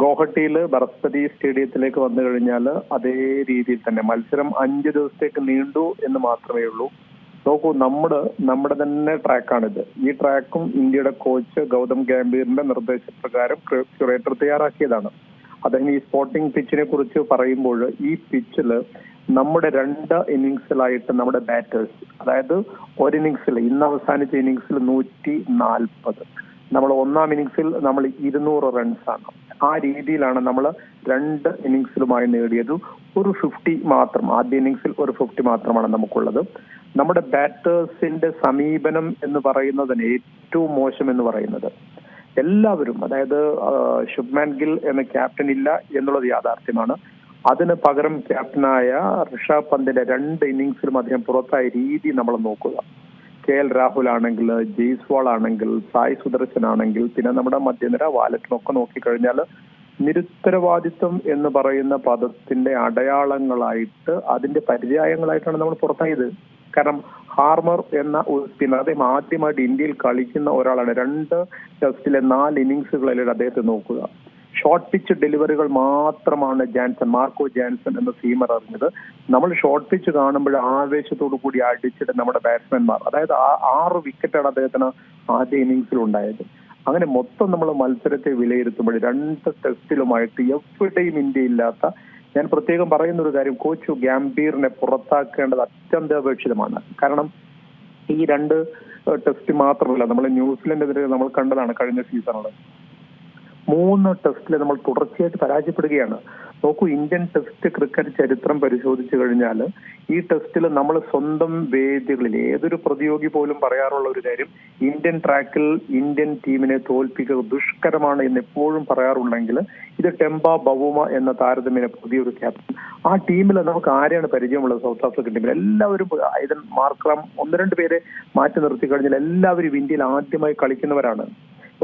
ഗോഹട്ടിയിൽ ബർസ്പതി സ്റ്റേഡിയത്തിലേക്ക് വന്നു കഴിഞ്ഞാൽ അതേ രീതിയിൽ തന്നെ മത്സരം 5 ദിവസത്തേക്ക് നീണ്ടു എന്ന് മാത്രമേ ഉള്ളൂ. നോക്കൂ, നമ്മുടെ തന്നെ ട്രാക്കാണിത്. ഈ ട്രാക്കും ഇന്ത്യയുടെ കോച്ച് ഗൗതം ഗംഭീറിന്റെ നിർദ്ദേശപ്രകാരം ക്യൂറേറ്റർ തയ്യാറാക്കിയതാണ്. അദ്ദേഹം ഈ സ്പോർട്ടിംഗ് പിച്ചിനെ കുറിച്ച് പറയുമ്പോൾ ഈ പിച്ചില് നമ്മുടെ 2 ഇന്നിങ്സിലായിട്ട് നമ്മുടെ ബാറ്റേഴ്സ്, അതായത് ഒരു ഇന്നിങ്സിൽ ഇന്ന് അവസാനിച്ച ഇന്നിങ്സിൽ 140, നമ്മൾ 1-ാം ഇന്നിങ്സിൽ നമ്മൾ 200 റൺസാണ്. ആ രീതിയിലാണ് നമ്മൾ 2 ഇന്നിങ്സിലുമായി നേടിയത്. ഒരു 50 മാത്രം, ആദ്യ ഇന്നിങ്സിൽ ഒരു 50 മാത്രമാണ് നമുക്കുള്ളത്. നമ്മുടെ ബാറ്റേഴ്സിന്റെ സമീപനം എന്ന് പറയുന്നതിന് ഏറ്റവും മോശം എന്ന് പറയുന്നത് എല്ലാവരും, അതായത് ശുഭ്മാൻ ഗിൽ എന്ന ക്യാപ്റ്റൻ ഇല്ല എന്നുള്ളത് യാഥാർത്ഥ്യമാണ്. അതിന് പകരം ക്യാപ്റ്റനായ ഋഷഭ് പന്തിന്റെ 2 ഇന്നിങ്സിലും അദ്ദേഹം പുറത്തായ രീതി നമ്മൾ നോക്കുക. KL രാഹുൽ ആണെങ്കിൽ, ജയ്സ്വാൾ ആണെങ്കിൽ, സായ് സുദർശൻ ആണെങ്കിൽ, പിന്നെ നമ്മുടെ മധ്യനിര വാലറ്റിനൊക്കെ നോക്കിക്കഴിഞ്ഞാൽ നിരുത്തരവാദിത്വം എന്ന് പറയുന്ന പദത്തിന്റെ അടയാളങ്ങളായിട്ട്, അതിന്റെ പര്യായങ്ങളായിട്ടാണ് നമ്മൾ പുറത്തായത്. കാരണം ഹാർമർ എന്ന ഒരു സ്പിന്നർ, അദ്ദേഹം ആദ്യമായിട്ട് ഇന്ത്യയിൽ കളിക്കുന്ന ഒരാളാണ്. 2 ടെസ്റ്റിലെ 4 ഇന്നിങ്സുകളിൽ അദ്ദേഹത്തെ നോക്കുക. ഷോർട്ട് പിച്ച് ഡെലിവറികൾ മാത്രമാണ് മാർക്കോ ജാൻസൺ എന്ന സീമർ അറിഞ്ഞത്. നമ്മൾ ഷോർട്ട് പിച്ച് കാണുമ്പോൾ ആവേശത്തോടു കൂടി അടിച്ചിട്ട് നമ്മുടെ ബാറ്റ്സ്മാൻമാർ, അതായത് 6 വിക്കറ്റാണ് അദ്ദേഹത്തിന് ആദ്യ ഇന്നിങ്സിൽ ഉണ്ടായത്. അങ്ങനെ മൊത്തം നമ്മൾ മത്സരത്തെ വിലയിരുത്തുമ്പോൾ 2 ടെസ്റ്റിലുമായിട്ട് എവിടെയും ഇന്ത്യ ഇല്ലാത്ത, ഞാൻ പ്രത്യേകം പറയുന്ന ഒരു കാര്യം, കോച്ച് ഗംഭീറിനെ പുറത്താക്കേണ്ടത് അത്യന്താപേക്ഷിതമാണ്. കാരണം ഈ 2 ടെസ്റ്റ് മാത്രമല്ല, നമ്മൾ ന്യൂസിലൻഡിനെതിരെ നമ്മൾ കണ്ടതാണ് കഴിഞ്ഞ സീസണിൽ. 3 ടെസ്റ്റിൽ നമ്മൾ തുടർച്ചയായിട്ട് പരാജയപ്പെടുകയാണ്. നോക്കൂ, ഇന്ത്യൻ ടെസ്റ്റ് ക്രിക്കറ്റ് ചരിത്രം പരിശോധിച്ചു കഴിഞ്ഞാൽ ഈ ടെസ്റ്റിൽ നമ്മൾ സ്വന്തം വേദികളിൽ ഏതൊരു പ്രതിയോഗി പോലും പറയാറുള്ള ഒരു കാര്യം, ഇന്ത്യൻ ട്രാക്കിൽ ഇന്ത്യൻ ടീമിനെ തോൽപ്പിക്കുക ദുഷ്കരമാണ് എന്ന് എപ്പോഴും പറയാറുണ്ടെങ്കിൽ ഇത് ടെമ്പ ബവൂമ എന്ന താരതമ്യേന പുതിയൊരു ക്യാപ്റ്റൻ. ആ ടീമിൽ നമുക്ക് ആരെയാണ് പരിചയമുള്ളത്? സൗത്ത് ആഫ്രിക്കൻ ടീമിൽ എല്ലാവരും ഐതൻ മാർക്രം 1-2 പേരെ മാറ്റി നിർത്തി കഴിഞ്ഞാൽ എല്ലാവരും ഇന്ത്യയിൽ ആദ്യമായി കളിക്കുന്നവരാണ്.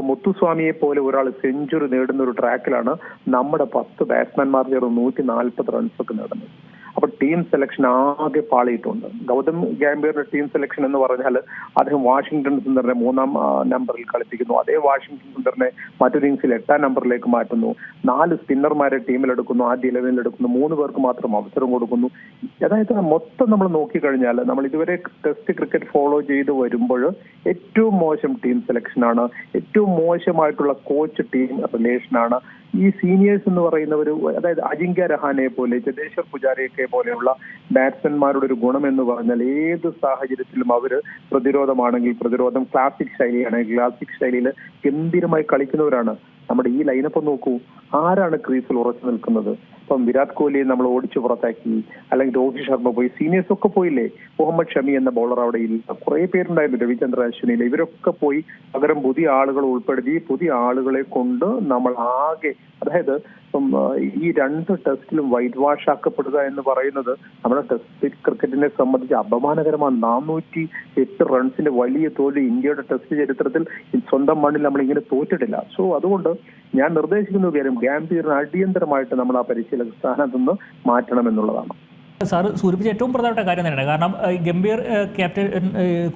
മുത്തുസ്വാമിയെ പോലെ ഒരാൾ സെഞ്ചുറി നേടുന്ന ഒരു ട്രാക്കിലാണ് നമ്മുടെ 10 ബാറ്റ്സ്മാൻമാർ ചേർന്ന് 140 റൺസൊക്കെ നേടുന്നത്. അപ്പൊ ടീം സെലക്ഷൻ ആകെ പാളിയിട്ടുണ്ട്. ഗൗതം ഗാംഭീറിന്റെ ടീം സെലക്ഷൻ എന്ന് പറഞ്ഞാൽ അദ്ദേഹം വാഷിംഗ്ടൺ സുന്ദറിനെ 3-ാം നമ്പറിൽ കളിപ്പിക്കുന്നു. അതേ വാഷിംഗ്ടൺ സുന്ദറിനെ മറ്റൊരു ഇന്നിംഗ്സിൽ 8-ാം നമ്പറിലേക്ക് മാറ്റുന്നു. 4 സ്പിന്നർമാരെ ടീമിലെടുക്കുന്നു, ആദ്യ 11-ൽ എടുക്കുന്നു, 3 പേർക്ക് മാത്രം അവസരം കൊടുക്കുന്നു. അതായത് മൊത്തം നമ്മൾ നോക്കിക്കഴിഞ്ഞാൽ നമ്മൾ ഇതുവരെ ടെസ്റ്റ് ക്രിക്കറ്റ് ഫോളോ ചെയ്ത് വരുമ്പോൾ ഏറ്റവും മോശം ടീം സെലക്ഷനാണ്, ഏറ്റവും മോശമായിട്ടുള്ള കോച്ച് ടീം റിലേഷനാണ്. ഈ സീനിയേഴ്സ് എന്ന് പറയുന്നവർ, അതായത് അജിങ്ക്യ രഹാനെ പോലെ ചേതേശ്വർ പുജാരയൊക്കെ പോലെയുള്ള ബാറ്റ്സ്മാൻമാരുടെ ഒരു ഗുണം എന്ന് പറഞ്ഞാൽ ഏത് സാഹചര്യത്തിലും അവര് പ്രതിരോധമാണെങ്കിൽ പ്രതിരോധം, ക്ലാസിക് ശൈലിയാണെങ്കിൽ ക്ലാസിക് ശൈലിയിൽ ഗംഭീരമായി കളിക്കുന്നവരാണ്. നമ്മുടെ ഈ ലൈനപ്പ് നോക്കൂ, ആരാണ് ക്രീസിൽ ഉറച്ചു നിൽക്കുന്നത്? ഇപ്പം വിരാട് കോഹ്ലിയെ നമ്മൾ ഓടിച്ചു പുറത്താക്കി, അല്ലെങ്കിൽ രോഹിത് ശർമ്മ പോയി, സീനിയേഴ്സ് ഒക്കെ പോയില്ലേ? മുഹമ്മദ് ഷമി എന്ന ബൗളർ അവിടെ ഇല്ല, കുറെ പേരുണ്ടായിരുന്നു, രവിചന്ദ്ര അശ്വിനിയില്ല, ഇവരൊക്കെ പോയി. പകരം പുതിയ ആളുകൾ ഉൾപ്പെടുത്തി പുതിയ ആളുകളെ കൊണ്ട് നമ്മൾ ആകെ, അതായത് ഇപ്പം ഈ 2 ടെസ്റ്റിലും വൈറ്റ് വാഷ് ആക്കപ്പെടുക എന്ന് പറയുന്നത് നമ്മുടെ ടെസ്റ്റ് ക്രിക്കറ്റിനെ സംബന്ധിച്ച് അപമാനകരമാണ്. 408 റൺസിന്റെ വലിയ തോൽവി ഇന്ത്യയുടെ ടെസ്റ്റ് ചരിത്രത്തിൽ സ്വന്തം മണ്ണിൽ നമ്മൾ ഇങ്ങനെ തോറ്റിട്ടില്ല. സോ അതുകൊണ്ട് ഞാൻ നിർദ്ദേശിക്കുന്ന ഒരു കാര്യം, ഗാംഭീറിന് അടിയന്തരമായിട്ട് നമ്മൾ ആ പരിശീലക സ്ഥാനത്ത് നിന്ന് മാറ്റണം എന്നുള്ളതാണ്. സാർ സൂചിപ്പിച്ച ഏറ്റവും പ്രധാനപ്പെട്ട കാര്യം തന്നെയാണ്. കാരണം ഗംഭീർ ക്യാപ്റ്റൻ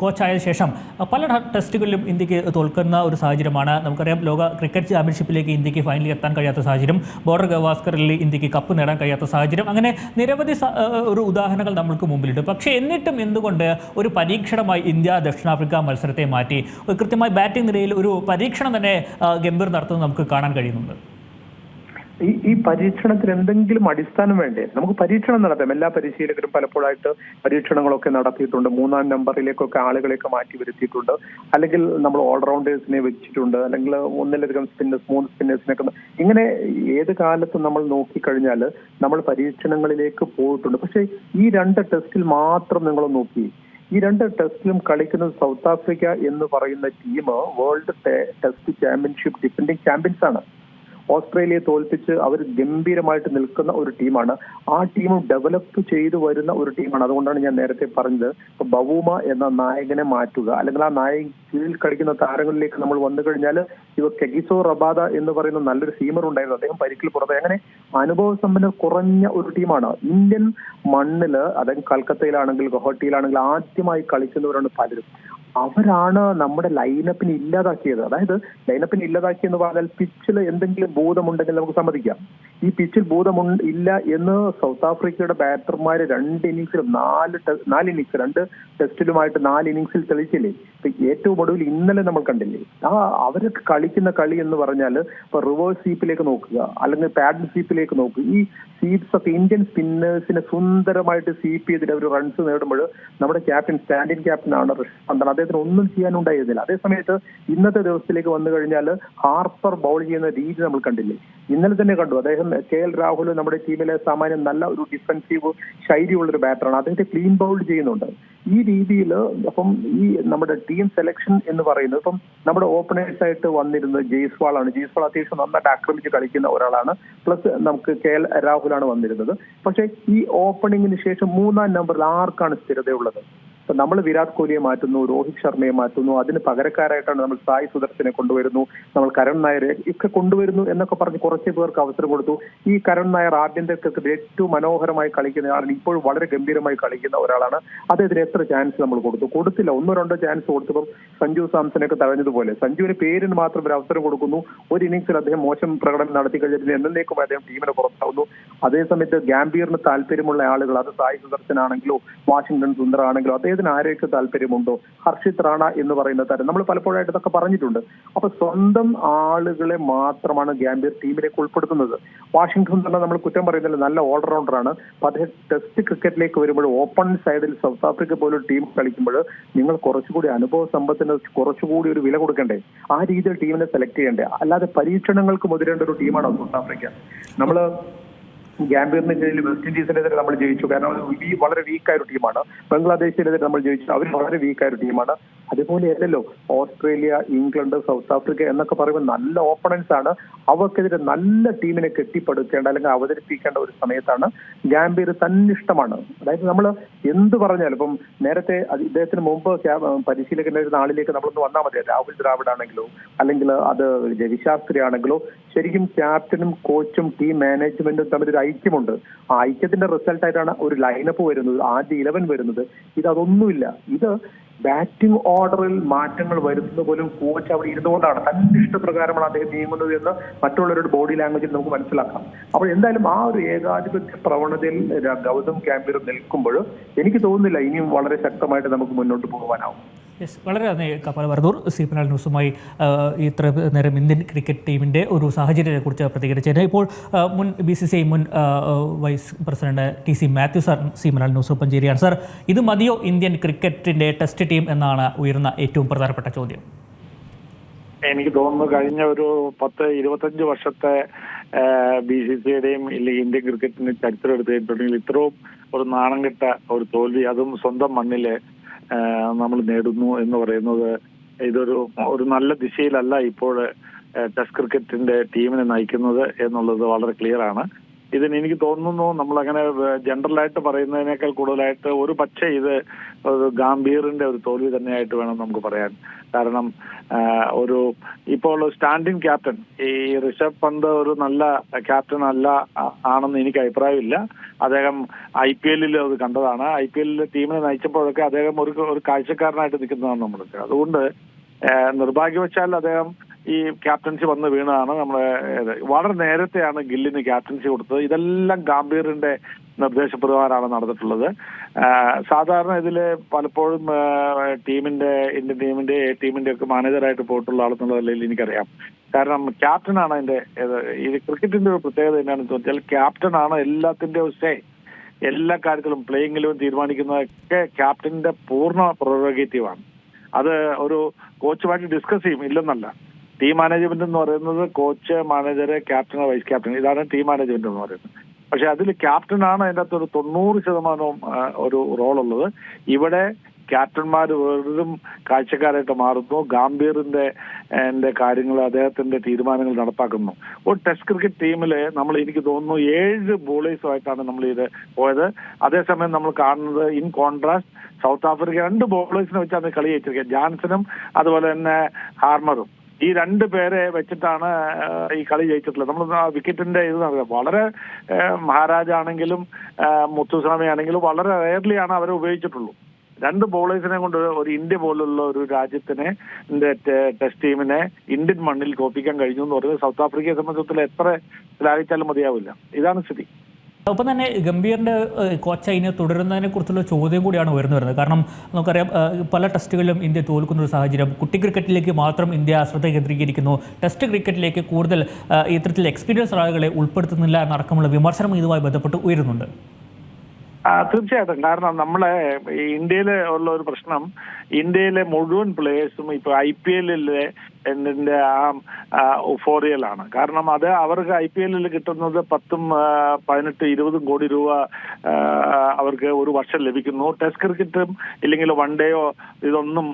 കോച്ചായ ശേഷം പല ടെസ്റ്റുകളിലും ഇന്ത്യക്ക് തോൽക്കുന്ന ഒരു സാഹചര്യമാണ്. നമുക്കറിയാം, ലോക ക്രിക്കറ്റ് ചാമ്പ്യൻഷിപ്പിലേക്ക് ഇന്ത്യക്ക് ഫൈനലിൽ എത്താൻ കഴിയാത്ത സാഹചര്യം, ബോർഡർ ഗവാസ്കറിൽ ഇന്ത്യക്ക് കപ്പ് നേടാൻ കഴിയാത്ത സാഹചര്യം, അങ്ങനെ നിരവധി ഒരു ഉദാഹരണങ്ങൾ നമ്മൾക്ക് മുമ്പിലുണ്ട്. പക്ഷേ എന്നിട്ടും എന്തുകൊണ്ട് ഒരു പരീക്ഷണമായി ഇന്ത്യ ദക്ഷിണാഫ്രിക്ക മത്സരത്തെ മാറ്റി കൃത്യമായി ബാറ്റിംഗ് നിരയിൽ ഒരു പരീക്ഷണം തന്നെ ഗംഭീർ നടത്തുന്നത് നമുക്ക് കാണാൻ കഴിയുന്നുണ്ട്? ഈ പരീക്ഷണത്തിന് എന്തെങ്കിലും അടിസ്ഥാനം വേണ്ടേ? നമുക്ക് പരീക്ഷണം നടത്താം. എല്ലാ പരിശീലകരും പലപ്പോഴായിട്ട് പരീക്ഷണങ്ങളൊക്കെ നടത്തിയിട്ടുണ്ട്. 3-ാം നമ്പറിലേക്കൊക്കെ ആളുകളെയൊക്കെ മാറ്റി വരുത്തിയിട്ടുണ്ട്, അല്ലെങ്കിൽ നമ്മൾ ഓൾറൗണ്ടേഴ്സിനെ വെച്ചിട്ടുണ്ട്, അല്ലെങ്കിൽ 1-ലധികം സ്പിന്നേഴ്സ്, 3 സ്പിന്നേഴ്സിനൊക്കെ. ഇങ്ങനെ ഏത് കാലത്തും നമ്മൾ നോക്കിക്കഴിഞ്ഞാൽ നമ്മൾ പരീക്ഷണങ്ങളിലേക്ക് പോയിട്ടുണ്ട്. പക്ഷേ ഈ 2 ടെസ്റ്റിൽ മാത്രം നിങ്ങൾ നോക്കി, ഈ 2 ടെസ്റ്റിലും കളിക്കുന്നത് സൗത്ത് ആഫ്രിക്ക എന്ന് പറയുന്ന team world test championship defending champions ആണ്. ഓസ്ട്രേലിയയെ തോൽപ്പിച്ച് അവർ ഗംഭീരമായിട്ട് നിൽക്കുന്ന ഒരു ടീമാണ്. ആ ടീം ഡെവലപ്പ് ചെയ്തു വരുന്ന ഒരു ടീമാണ്. അതുകൊണ്ടാണ് ഞാൻ നേരത്തെ പറഞ്ഞത്, ബവൂമ എന്ന നായകനെ മാറ്റുക, അല്ലെങ്കിൽ ആ നായകൻ കീഴിൽ കളിക്കുന്ന താരങ്ങളിലേക്ക് നമ്മൾ വന്നു കഴിഞ്ഞാൽ, ഇവ കെഗിസോ റബാദ എന്ന് പറയുന്ന നല്ലൊരു സീമർ ഉണ്ടായിരുന്നു, അദ്ദേഹം പരിക്കിൽ പുറത്ത്. അങ്ങനെ അനുഭവ സമ്പന്നർ കുറഞ്ഞ ഒരു ടീമാണ്. ഇന്ത്യൻ മണ്ണില്, അതായത് കൽക്കത്തയിലാണെങ്കിൽ ഗുവാഹട്ടിയിലാണെങ്കിൽ ആദ്യമായി കളിക്കുന്നവരാണ് പലരും. അവരാണ് നമ്മുടെ ലൈനപ്പിനെ ഇല്ലാതാക്കിയത്. അതായത് ലൈനപ്പിനെ ഇല്ലാതാക്കിയെന്ന് പറഞ്ഞാൽ പിച്ചിൽ എന്തെങ്കിലും ബോധമുണ്ടെങ്കിൽ നമുക്ക് സമ്മതിക്കാം. ഈ പിച്ചിൽ ഇല്ല എന്ന് സൗത്ത് ആഫ്രിക്കയുടെ ബാറ്റർമാര് 2 ഇന്നിംഗ്സിലും 4 ഇന്നിംഗ്സ് 2 ടെസ്റ്റിലുമായിട്ട് 4 ഇന്നിംഗ്സിൽ തെളിച്ചില്ലേ? ഏറ്റവും ഒടുവിൽ ഇന്നലെ നമ്മൾ കണ്ടില്ലേ? അവരൊക്കെ കളിക്കുന്ന കളി എന്ന് പറഞ്ഞാൽ ഇപ്പൊ റിവേഴ്സ് സ്വീപ്പിലേക്ക് നോക്കുക, അല്ലെങ്കിൽ പാഡൽ സ്വീപ്പിലേക്ക് നോക്കുക. ഈ സ്വീപ്സ് ഒക്കെ ഇന്ത്യൻ സ്പിന്നേഴ്സിനെ സുന്ദരമായിട്ട് സ്വീപ്പ് ചെയ്തിട്ട് അവർ റൺസ് നേടുമ്പോൾ നമ്മുടെ ക്യാപ്റ്റൻ, സ്റ്റാൻഡിംഗ് ക്യാപ്റ്റനാണ് ഋഷഭ് പന്താണ്, അദ്ദേഹത്തിന് ഒന്നും ചെയ്യാനുണ്ടായിരുന്നില്ല. അതേസമയത്ത് ഇന്നത്തെ ദിവസത്തിലേക്ക് വന്നു കഴിഞ്ഞാൽ ഹാർപ്പർ ബൗൾ ചെയ്യുന്ന രീതി നമ്മൾ കണ്ടില്ലേ? ഇന്നലെ തന്നെ കണ്ടു. അദ്ദേഹം KL രാഹുൽ നമ്മുടെ ടീമിലെ സാമാന്യം നല്ല ഒരു ഡിഫൻസീവ് ശൈലിയുള്ളൊരു ബാറ്ററാണ്, അദ്ദേഹത്തെ ക്ലീൻ ബൗൾ ചെയ്യുന്നുണ്ട്. ഈ രീതിയിൽ അപ്പം ഈ നമ്മുടെ ടീം സെലക്ഷൻ എന്ന് പറയുന്നത്, ഇപ്പം നമ്മുടെ ഓപ്പണേഴ്സ് ആയിട്ട് വന്നിരുന്നത് ജയ്സ്വാളാണ്. ജയ്സ്വാൾ അത്യാവശ്യം നന്നായിട്ട് ആക്രമിച്ച് കളിക്കുന്ന ഒരാളാണ്. പ്ലസ് നമുക്ക് KL രാഹുലാണ് വന്നിരുന്നത്. പക്ഷേ ഈ ഓപ്പണിങ്ങിന് ശേഷം 3-ാം നമ്പറിൽ ആർക്കാണ് സ്ഥിരതയുള്ളത്? ഇപ്പൊ നമ്മൾ വിരാട് കോഹ്ലിയെ മാറ്റുന്നു, രോഹിത് ശർമ്മയെ മാറ്റുന്നു, അതിന് പകരക്കാരായിട്ടാണ് നമ്മൾ സായി സുദർശനെ കൊണ്ടുവരുന്നു, നമ്മൾ കരൺ നായരെ ഒക്കെ കൊണ്ടുവരുന്നു എന്നൊക്കെ പറഞ്ഞ് കുറച്ച് പേർക്ക് അവസരം കൊടുത്തു. ഈ കരൺ നായർ ആഭ്യന്തര ക്രിക്കറ്റ് ഏറ്റവും മനോഹരമായി കളിക്കുന്ന ആളാണ്, ഇപ്പോഴും വളരെ ഗംഭീരമായി കളിക്കുന്ന ഒരാളാണ്. അദ്ദേഹത്തിന് എത്ര ചാൻസ് നമ്മൾ കൊടുത്തില്ല. 1-2 ചാൻസ് കൊടുത്തപ്പം സഞ്ജു സാംസണൊക്കെ തഴഞ്ഞതുപോലെ സഞ്ജുവിന് പേരിന് മാത്രം ഒരു അവസരം കൊടുക്കുന്നു. ഒരു ഇന്നിംഗ്സിൽ അദ്ദേഹം മോശം പ്രകടനം നടത്തി കഴിഞ്ഞിട്ട് എന്നേക്കും അദ്ദേഹം ടീമിനെ പുറത്താവുന്നു. അതേസമയത്ത് ഗാംഭീറിന് താല്പര്യമുള്ള ആളുകൾ, അത് സായി സുദർശനാണെങ്കിലോ വാഷിംഗ്ടൺ സുന്ദർ ആണെങ്കിലോ, അദ്ദേഹത്തിന് ആരെയൊക്കെ താല്പര്യമുണ്ടോ, ഹർഷിത് റാണ എന്ന് പറയുന്ന താരം, നമ്മൾ പലപ്പോഴായിട്ട് ഇതൊക്കെ പറഞ്ഞിട്ടുണ്ട്. അപ്പൊ സ്വന്തം ആളുകളെ മാത്രമാണ് ഗാംഭീർ ടീമിലേക്ക് ഉൾപ്പെടുത്തുന്നത്. വാഷിംഗ്ടൺ തന്നെ നമ്മൾ കുറ്റം പറയുന്നില്ല, നല്ല ഓൾറൗണ്ടറാണ്. അപ്പൊ അദ്ദേഹം ടെസ്റ്റ് ക്രിക്കറ്റിലേക്ക് വരുമ്പോൾ ഓപ്പൺ സൈഡിൽ സൗത്ത് ആഫ്രിക്ക പോലൊരു ടീം കളിക്കുമ്പോൾ നിങ്ങൾ കുറച്ചുകൂടി അനുഭവ സമ്പത്തിന് കുറച്ചുകൂടി ഒരു വില കൊടുക്കണ്ടേ? ആ രീതിയിൽ ടീമിനെ സെലക്ട് ചെയ്യണ്ടേ? അല്ലാതെ പരീക്ഷണങ്ങൾക്ക് മുതിരേണ്ട ഒരു ടീമാണ് സൗത്ത് ആഫ്രിക്ക. ഗാംബിയറിനെതിരെ വെസ്റ്റ് ഇൻഡീസിനെതിരെ നമ്മൾ ജയിച്ചു. കാരണം വളരെ വീക്കായ ഒരു ടീമാണ്. ബംഗ്ലാദേശിനെതിരെ നമ്മൾ ജയിച്ചു, അവർ വളരെ വീക്കായ ഒരു ടീമാണ്. അതുപോലെയല്ലല്ലോ ഓസ്ട്രേലിയ, ഇംഗ്ലണ്ട്, സൗത്ത് ആഫ്രിക്ക എന്നൊക്കെ പറയുമ്പോൾ നല്ല ഓപ്പണൻസ് ആണ്. അവർക്കെതിരെ നല്ല ടീമിനെ കെട്ടിപ്പടുക്കേണ്ട അല്ലെങ്കിൽ അവതരിപ്പിക്കേണ്ട ഒരു സമയത്താണ് ഗാംബിയർ തന്നിഷ്ടമാണ്. അതായത് നമ്മൾ എന്ത് പറഞ്ഞാലും ഇപ്പം നേരത്തെ ഇദ്ദേഹത്തിന് മുമ്പ് പരിശീലകന്റെ ഒരു നാളിലേക്ക് നമ്മളൊന്ന് വന്നാൽ മതി. രാഹുൽ ദ്രാവിഡ് ആണെങ്കിലോ അല്ലെങ്കിൽ അത് രവിശാസ്ത്രി ആണെങ്കിലോ ശരിക്കും ക്യാപ്റ്റനും കോച്ചും ടീം മാനേജ്മെന്റും തമ്മിലൊരു ഐക്യമുണ്ട്. ആ ഐക്യത്തിന്റെ റിസൾട്ടായിട്ടാണ് ഒരു ലൈനപ്പ് വരുന്നത്, ആദ്യ 11 വരുന്നത്. ഇതൊന്നുമില്ല. ഇത് ബാറ്റിംഗ് ഓർഡറിൽ മാറ്റങ്ങൾ വരുന്നത് പോലും കോച്ച് അവിടെ ഇരുന്നുകൊണ്ടാണ്. തന്റെ ഇഷ്ടപ്രകാരമാണ് അദ്ദേഹം നീങ്ങുന്നത് എന്ന് മറ്റുള്ളവരുടെ ബോഡി ലാംഗ്വേജിൽ നമുക്ക് മനസ്സിലാക്കാം. അപ്പോൾ എന്തായാലും ആ ഒരു ഏകാധിപത്യ പ്രവണതയിൽ ഗൗതം ഗംഭീർ നിൽക്കുമ്പോൾ എനിക്ക് തോന്നുന്നില്ല ഇനിയും വളരെ ശക്തമായിട്ട് നമുക്ക് മുന്നോട്ട് പോകാനാവും. യെസ്, വളരെ നന്ദി കപാൽ വർദൂർ. സി മലയാളം ന്യൂസുമായി ഇത്ര നേരം ഇന്ത്യൻ ക്രിക്കറ്റ് ടീമിൻ്റെ ഒരു സാഹചര്യത്തെക്കുറിച്ച് പ്രതികരിച്ചത്. ഇപ്പോൾ മുൻ BCCI മുൻ vice president TC Mathew sir C Malayalam ന്യൂസൊപ്പം ചേരുകയാണ്. സാർ, ഇത് മതിയോ ഇന്ത്യൻ ക്രിക്കറ്റിൻ്റെ ടെസ്റ്റ് ടീം എന്നാണ് ഉയർന്ന ഏറ്റവും പ്രധാനപ്പെട്ട ചോദ്യം? എനിക്ക് തോന്നുന്നു കഴിഞ്ഞ ഒരു 10-25 വർഷത്തെ BCCIയുടെയും ഇല്ലെങ്കിൽ ഇന്ത്യൻ ക്രിക്കറ്റിന്റെ ചരിത്രം എടുത്തിട്ടുണ്ടെങ്കിൽ ഇത്രയും ഒരു നാണം കെട്ട ഒരു തോൽവി, അതും സ്വന്തം മണ്ണില് നമ്മൾ നേടുന്നു എന്ന് പറയുന്നത് ഒരു നല്ല ദിശയിലല്ല ഇപ്പോൾ ടെസ്റ്റ് ക്രിക്കറ്റിന്റെ ടീമിനെ നയിക്കുന്നത് എന്നുള്ളത് വളരെ ക്ലിയർ ആണ്. ഇതിന് എനിക്ക് തോന്നുന്നു നമ്മളങ്ങനെ ജനറലായിട്ട് പറയുന്നതിനേക്കാൾ കൂടുതലായിട്ട് ഒരു പക്ഷേ ഇത് ഒരു ഗാംഭീറിന്റെ ഒരു തോൽവി തന്നെയായിട്ട് വേണം നമുക്ക് പറയാൻ. കാരണം ഇപ്പോൾ സ്റ്റാൻഡിംഗ് ക്യാപ്റ്റൻ ഈ ഋഷഭ് പന്ത് ഒരു നല്ല ക്യാപ്റ്റൻ ആണെന്ന് എനിക്ക് അഭിപ്രായമില്ല. അദ്ദേഹം IPL അത് കണ്ടതാണ്. IPL ടീമിനെ നയിച്ചപ്പോഴൊക്കെ അദ്ദേഹം ഒരു കാഴ്ചക്കാരനായിട്ട് നിൽക്കുന്നതാണ് നമ്മൾക്ക്. അതുകൊണ്ട് നിർഭാഗ്യവശാൽ അദ്ദേഹം ഈ ക്യാപ്റ്റൻസി വന്ന് വീണതാണ്. വളരെ നേരത്തെയാണ് ഗില്ലിന് ക്യാപ്റ്റൻസി കൊടുത്തത്. ഇതെല്ലാം ഗാംഭീറിന്റെ നിർദ്ദേശപ്രകാരമാണ് നടന്നിട്ടുള്ളത്. സാധാരണ ഇതിൽ പലപ്പോഴും ഇന്ത്യൻ ടീമിന്റെ ഒക്കെ മാനേജറായിട്ട് പോയിട്ടുള്ള ആളെന്നുള്ള നിലയിൽ എനിക്കറിയാം. കാരണം ക്യാപ്റ്റനാണ് ഇത് ക്രിക്കറ്റിന്റെ ഒരു പ്രത്യേകത എന്നാണെന്ന് വെച്ചാൽ ക്യാപ്റ്റനാണ് എല്ലാത്തിന്റെ സേ. എല്ലാ കാര്യത്തിലും പ്ലേയിങ്ങിലും തീരുമാനിക്കുന്നതൊക്കെ ക്യാപ്റ്റന്റെ പൂർണ്ണ പ്രൊറഗേറ്റീവാണ്. അത് ഒരു കോച്ചുമായിട്ട് ഡിസ്കസ് ചെയ്യും, ഇല്ലെന്നല്ല. ടീം മാനേജ്മെന്റ് എന്ന് പറയുന്നത് coach, manager, captain, vice captain, ഇതാണ് ടീം മാനേജ്മെന്റ് എന്ന് പറയുന്നത്. പക്ഷെ അതിൽ ക്യാപ്റ്റനാണ് അതിൻ്റെ അകത്ത് ഒരു 90% ഒരു റോളുള്ളത്. ഇവിടെ ക്യാപ്റ്റന്മാർ വെറും കാഴ്ചക്കാരായിട്ട് മാറുന്നു. ഗാംഭീറിന്റെ കാര്യങ്ങൾ, അദ്ദേഹത്തിന്റെ തീരുമാനങ്ങൾ നടപ്പാക്കുന്നു. ഒരു ടെസ്റ്റ് ക്രിക്കറ്റ് ടീമിൽ എനിക്ക് തോന്നുന്നു 7 ബോളേഴ്സുമായിട്ടാണ് നമ്മൾ ഇത് പോയത്. അതേസമയം നമ്മൾ കാണുന്നത് ഇൻ കോൺട്രാസ്റ്റ് സൗത്ത് ആഫ്രിക്ക 2 ബോളേഴ്സിനെ വെച്ചാണ് കളി ജയിച്ചിരിക്കുക. ജാൻസനും അതുപോലെ തന്നെ ഹാർമറും. ഈ 2 പേരെ വെച്ചിട്ടാണ് ഈ കളി ജയിച്ചിട്ടുള്ളത്. നമ്മൾ വിക്കറ്റിന്റെ ഇത് നടക്കുക വളരെ മഹാരാജ ആണെങ്കിലും മുത്തുസ്വാമി ആണെങ്കിലും വളരെ റെയർലിയാണ് അവരെ ഉപയോഗിച്ചിട്ടുള്ളൂ. 2 ബോളേഴ്സിനെ കൊണ്ട് ഒരു ഇന്ത്യ പോലുള്ള ഒരു രാജ്യത്തിനെ ടെസ്റ്റ് ടീമിനെ ഇന്ത്യൻ മണ്ണിൽ തോൽപ്പിക്കാൻ കഴിഞ്ഞു എന്ന് പറയുന്നത് സൗത്ത് ആഫ്രിക്കയെ സംബന്ധിച്ചിടത്തോളം എത്ര ശ്ലാഘിച്ചാലും മതിയാവില്ല. ഇതാണ് സ്ഥിതി. ഒപ്പം തന്നെ ഗംഭീറിൻ്റെ കോച്ച് അതിനെ തുടരുന്നതിനെ കുറിച്ചുള്ള ചോദ്യം കൂടിയാണ് വരുന്നത്. കാരണം നമുക്കറിയാം പല ടെസ്റ്റുകളിലും ഇന്ത്യ തോൽക്കുന്ന ഒരു സാഹചര്യം. കുട്ടി ക്രിക്കറ്റിലേക്ക് മാത്രം ഇന്ത്യ ശ്രദ്ധ കേന്ദ്രീകരിക്കുന്നു. ടെസ്റ്റ് ക്രിക്കറ്റിലേക്ക് കൂടുതൽ ഇത്തരത്തിൽ എക്സ്പീരിയൻസ് ആളുകളെ ഉൾപ്പെടുത്തുന്നില്ല എന്നടക്കമുള്ള വിമർശനം ഇതുമായി ബന്ധപ്പെട്ട് ഉയരുന്നുണ്ട്. തീർച്ചയായിട്ടും. കാരണം നമ്മളെ ഇന്ത്യയിൽ ഉള്ള ഒരു പ്രശ്നം, ഇന്ത്യയിലെ മുഴുവൻ പ്ലേയേഴ്സും ഇപ്പൊ IPL-ലെ ആ ഉഫോറിയലാണ്. കാരണം അത് അവർക്ക് IPL-ൽ കിട്ടുന്നത് 10, 18, 20 കോടി രൂപ അവർക്ക് ഒരു വർഷം ലഭിക്കുന്നു. ടെസ്റ്റ് ക്രിക്കറ്റും ഇല്ലെങ്കിൽ വൺ ഡേയോ ഇതൊന്നും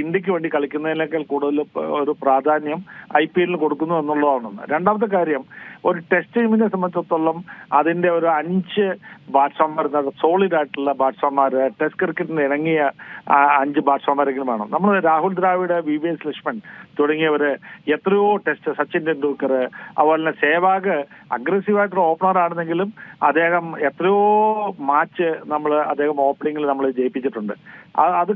ഇന്ത്യക്ക് വേണ്ടി കളിക്കുന്നതിനേക്കാൾ കൂടുതൽ ഒരു പ്രാധാന്യം IPL-ന് കൊടുക്കുന്നു എന്നുള്ളതാണ്. രണ്ടാമത്തെ കാര്യം, ഒരു ടെസ്റ്റ് ടീമിനെ സംബന്ധിച്ചിടത്തോളം അതിന്റെ ഒരു 5 ബാറ്റ്സ്മാൻമാർ, സോളിഡ് ആയിട്ടുള്ള ബാറ്റ്സ്മാൻമാർ, ടെസ്റ്റ് ക്രിക്കറ്റിന് ഇണങ്ങിയ 5 ബാറ്റ്സ്മാൻമാരെങ്കിലും വേണം. നമ്മൾ രാഹുൽ ദ്രാവിഡ്, VVS ലക്ഷ്മൺ തുടങ്ങിയവര് എത്രയോ ടെസ്റ്റ്, സച്ചിൻ ടെണ്ടുൽക്കർ, അതുപോലെ തന്നെ സേവാഗ് അഗ്രസീവായിട്ടുള്ള ഓപ്പണർ ആണെന്നെങ്കിലും അദ്ദേഹം എത്രയോ മാച്ച് അദ്ദേഹം ഓപ്പണിങ്ങിൽ നമ്മൾ ജയിപ്പിച്ചിട്ടുണ്ട്. അത്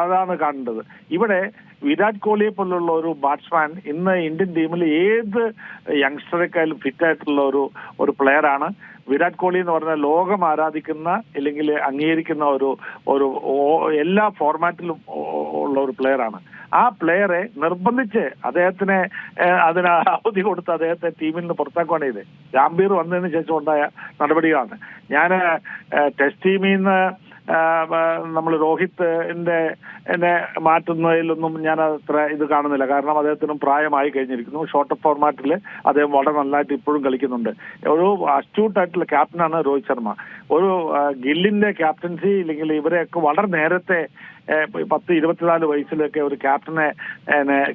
അതാണ് കാണേണ്ടത്. ഇവിടെ വിരാട് കോഹ്ലിയെ പോലുള്ള ഒരു ബാറ്റ്സ്മാൻ ഇന്ന് ഇന്ത്യൻ ടീമിൽ ഏത് യങ്സ്റ്ററേക്കാളും ഫിറ്റ് ആയിട്ടുള്ള ഒരു പ്ലെയർ ആണ്. വിരാട് കോഹ്ലി എന്ന് പറഞ്ഞാൽ ലോകം ആരാധിക്കുന്ന അല്ലെങ്കിൽ അംഗീകരിക്കുന്ന ഒരു എല്ലാ ഫോർമാറ്റിലും ഉള്ള ഒരു പ്ലെയർ ആണ്. ആ പ്ലെയറെ നിർബന്ധിച്ച് അദ്ദേഹത്തിന് അതിന് അവധി കൊടുത്ത് അദ്ദേഹത്തെ ടീമിൽ നിന്ന് പുറത്താക്കുകയാണ് ചെയ്തത്. ഗാംഭീർ വന്നതിന് ശേഷം ഉണ്ടായ നടപടികളാണ്. ഞാൻ ടെസ്റ്റ് ടീമിൽ നിന്ന് നമ്മൾ രോഹിത്തിന്റെ മാറ്റുന്നതിലൊന്നും ഞാൻ അത്ര ഇത് കാണുന്നില്ല. കാരണം അദ്ദേഹത്തിനും പ്രായമായി കഴിഞ്ഞിരിക്കുന്നു. ഷോർട്ട് ഫോർമാറ്റിൽ അദ്ദേഹം വളരെ നന്നായിട്ട് ഇപ്പോഴും കളിക്കുന്നുണ്ട്. ഒരു അസ്റ്റ്യൂട്ടായിട്ടുള്ള ക്യാപ്റ്റനാണ് രോഹിത് ശർമ്മ. ഒരു ഗില്ലിന്റെ ക്യാപ്റ്റൻസി ഇല്ലെങ്കിൽ ഇവരെയൊക്കെ വളരെ നേരത്തെ 10-24 വയസ്സിലൊക്കെ ഒരു ക്യാപ്റ്റനെ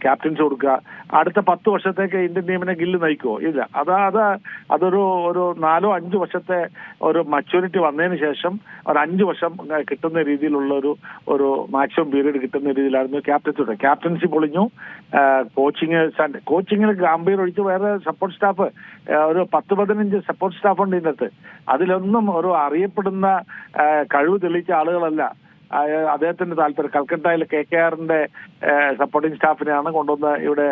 ക്യാപ്റ്റൻസി കൊടുക്കുക. അടുത്ത 10 വർഷത്തേക്ക് ഇന്ത്യൻ ടീമിനെ ഗില്ല് നയിക്കുമോ? ഇല്ല. അതൊരു 4-5 വർഷത്തെ ഒരു മച്യൂരിറ്റി വന്നതിന് ശേഷം ഒരു 5 വർഷം കിട്ടുന്ന രീതിയിലുള്ള ഒരു മാക്സിമം പീരീഡ് കിട്ടുന്ന രീതിയിലായിരുന്നു ക്യാപ്റ്റൻസി പൊളിഞ്ഞു. കോച്ചിങ്ങിൽ ഗംഭീർ ഒഴിച്ച് വേറെ സപ്പോർട്ട് സ്റ്റാഫ് ഒരു 10-15 സപ്പോർട്ട് സ്റ്റാഫ് ഉണ്ട് ഇതിനകത്ത്. അതിലൊന്നും ഒരു അറിയപ്പെടുന്ന കഴിവ് തെളിയിച്ച ആളുകളല്ല. അദ്ദേഹത്തിന്റെ താല്പര്യം കൽക്കട്ടയിൽ KKRന്റെ സപ്പോർട്ടിംഗ് സ്റ്റാഫിനെയാണ് കൊണ്ടുവന്ന് ഇവിടെ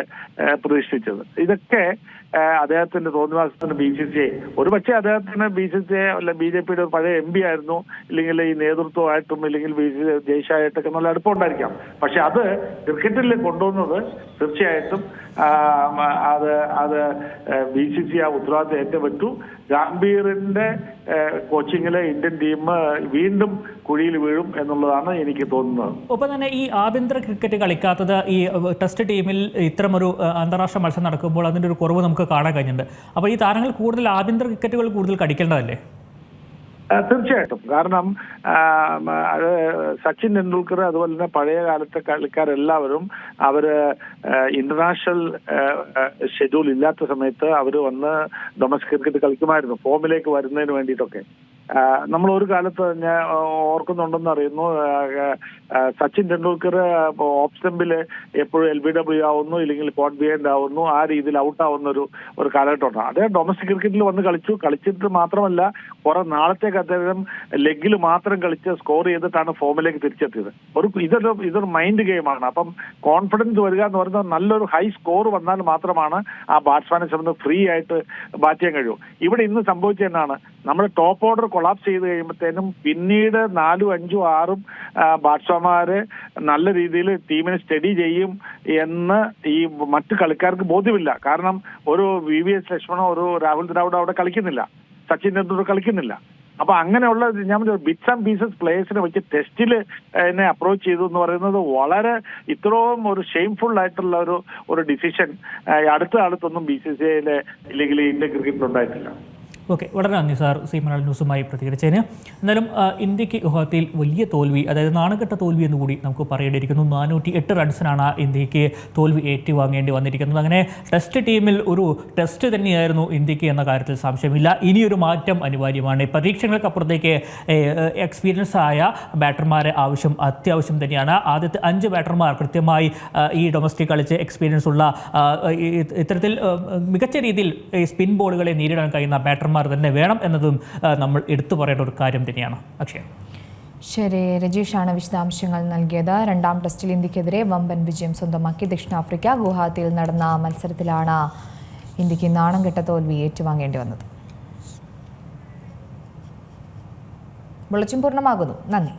പ്രതീക്ഷിച്ചത്. ഇതൊക്കെ അദ്ദേഹത്തിന്റെ തോന്നിവാസത്തിന് BCCI ഒരുപക്ഷെ അദ്ദേഹത്തിന് BCCI അല്ല BJPയുടെ പഴയ MP ആയിരുന്നു, ഇല്ലെങ്കിൽ ഈ നേതൃത്വമായിട്ടും ഇല്ലെങ്കിൽ ജയ്ഷായിട്ടൊക്കെ നല്ല അടുപ്പമുണ്ടായിരിക്കാം. പക്ഷെ അത് ക്രിക്കറ്റിൽ കൊണ്ടുവന്നത് തീർച്ചയായിട്ടും അത് BCCI ആ ഉത്തരവാദിത്തം ഏറ്റെടുത്തു. ഗംഭീറിന്റെ കോച്ചിങ്ങിലെ ഇന്ത്യൻ ടീം വീണ്ടും കുഴിയിൽ വീഴും എന്നുള്ളതാണ് എനിക്ക് തോന്നുന്നത്. ഒപ്പം തന്നെ ഈ ആഭ്യന്തര ക്രിക്കറ്റ് കളിക്കാത്തത് ഈ ടെസ്റ്റ് ടീമിൽ ഇത്തരമൊരു അന്താരാഷ്ട്ര മത്സരം നടക്കുമ്പോൾ അതിൻ്റെ ഒരു കുറവ് നമുക്ക് കാണാൻ കഴിഞ്ഞിട്ടുണ്ട്. അപ്പോൾ ഈ താരങ്ങൾ കൂടുതൽ ആഭ്യന്തര ക്രിക്കറ്റുകൾ കൂടുതൽ കളിക്കേണ്ടതല്ലേ? തീർച്ചയായിട്ടും. കാരണം സച്ചിൻ ടെണ്ടുൽക്കർ അതുപോലെ തന്നെ പഴയ കാലത്തെ കളിക്കാരെല്ലാവരും അവര് ഇന്റർനാഷണൽ ഷെഡ്യൂൾ ഇല്ലാത്ത സമയത്ത് അവര് വന്ന് ഡൊമസ്റ്റിക് ക്രിക്കറ്റ് കളിക്കുമായിരുന്നു, ഫോമിലേക്ക് വരുന്നതിന് വേണ്ടിയിട്ടൊക്കെ. നമ്മൾ ഒരു കാലത്ത് ഞാൻ ഓർക്കുന്നുണ്ടെന്ന് അറിയുന്നു, സച്ചിൻ ടെണ്ടുൽക്കർ ഓഫ് സ്റ്റംപില് എപ്പോഴും LBW ആവുന്നു, ഇല്ലെങ്കിൽ കോട്ട് ബിഹൈൻഡ് ആവുന്നു, ആ രീതിയിൽ ഔട്ട് ആവുന്ന ഒരു കാലഘട്ടമാണ്. അദ്ദേഹം ഡൊമസ്റ്റിക് ക്രിക്കറ്റിൽ വന്ന് കളിച്ചിട്ട് മാത്രമല്ല കുറെ നാളത്തേക്ക് അദ്ദേഹം ലെഗിൽ മാത്രം കളിച്ച് സ്കോർ ചെയ്തിട്ടാണ് ഫോമിലേക്ക് തിരിച്ചെത്തിയത്. ഇതൊരു മൈൻഡ് ഗെയിമാണ്. അപ്പം കോൺഫിഡൻസ് വരിക എന്ന് പറയുന്നത് നല്ലൊരു ഹൈ സ്കോർ വന്നാൽ മാത്രമാണ് ആ ബാറ്റ്സ്മാനെ സംബന്ധിച്ച് ഫ്രീ ആയിട്ട് ബാറ്റ് ചെയ്യാൻ കഴിയൂ. ഇവിടെ ഇന്ന് സംഭവിച്ചത് എന്നാണ്, നമ്മുടെ ടോപ്പ് ഓർഡർ കൊളാപ്സ് ചെയ്ത് കഴിയുമ്പോഴത്തേനും പിന്നീട് 4, 5, 6 ബാറ്റ്സ്മാൻമാര് നല്ല രീതിയിൽ ടീമിനെ സ്റ്റഡി ചെയ്യും എന്ന് ഈ മറ്റു കളിക്കാർക്ക് ബോധ്യമില്ല. കാരണം ഒരു VVS ലക്ഷ്മണോ ഒരു രാഹുൽ ദ്രാവിഡോ അവിടെ കളിക്കുന്നില്ല, സച്ചിൻ ടെണ്ടുൽക്കർ കളിക്കുന്നില്ല. അപ്പൊ അങ്ങനെയുള്ള ഞാൻ ബിറ്റ്സ് ആൻഡ് പീസസ് പ്ലേയേഴ്സിനെ വെച്ച് ടെസ്റ്റിൽ എന്നെ അപ്രോച്ച് ചെയ്തു എന്ന് പറയുന്നത് വളരെ ഇത്രയും ഒരു ഷെയിംഫുൾ ആയിട്ടുള്ള ഒരു ഡിസിഷൻ അടുത്ത കാലത്തൊന്നും BCCIയിലെ ഇല്ലെങ്കിൽ ഇന്ത്യൻ ക്രിക്കറ്റിൽ ഉണ്ടായിട്ടില്ല. ഓക്കെ, വളരെ നന്ദി സാർ സി മലയാളം ന്യൂസുമായി പ്രതികരിച്ചതിന്. എന്നാലും ഇന്ത്യക്ക് ഗുവാഹത്തിയിൽ വലിയ തോൽവി, അതായത് നാണക്കെട്ട തോൽവി എന്നുകൂടി നമുക്ക് പറയേണ്ടിയിരിക്കുന്നു. 408 റൺസിനാണ് ഇന്ത്യക്ക് തോൽവി ഏറ്റുവാങ്ങേണ്ടി വന്നിരിക്കുന്നത്. അങ്ങനെ ടെസ്റ്റ് ടീമിൽ ഒരു ടെസ്റ്റ് തന്നെയായിരുന്നു ഇന്ത്യക്ക് എന്ന കാര്യത്തിൽ സംശയമില്ല. ഇനിയൊരു മാറ്റം അനിവാര്യമാണ്. പരീക്ഷകൾക്കപ്പുറത്തേക്ക് എക്സ്പീരിയൻസ് ആയ ബാറ്റർമാരെ അത്യാവശ്യം തന്നെയാണ്. ആദ്യത്തെ 5 ബാറ്റർമാർ കൃത്യമായി ഈ ഡൊമസ്റ്റിക് കളിച്ച് എക്സ്പീരിയൻസ് ഉള്ള ഇത്തരത്തിൽ മികച്ച രീതിയിൽ സ്പിൻ ബോളുകളെ നേരിടാൻ കഴിയുന്ന ബാറ്റർമാർ തന്നെ വേണം എന്നതും നമ്മൾ എടുത്തു പറയേണ്ട ഒരു കാര്യം തന്നെയാണ്. അക്ഷയ. ശരി, രജീഷാണ് വിശദാംശങ്ങൾ നൽകിയത്. 2ാം ടെസ്റ്റിൽ ഇന്ത്യക്കെതിരെ വമ്പൻ വിജയം സ്വന്തമാക്കി ദക്ഷിണാഫ്രിക്ക. ഗുവാഹത്തിയിൽ നടന്ന മത്സരത്തിലാണ് ഇന്ത്യക്ക് നാണംകെട്ട തോൽവി ഏറ്റുവാങ്ങേണ്ടി വന്നത്. ബുള്ളറ്റിൻ പൂർണ്ണമാകുന്നു. നന്ദി.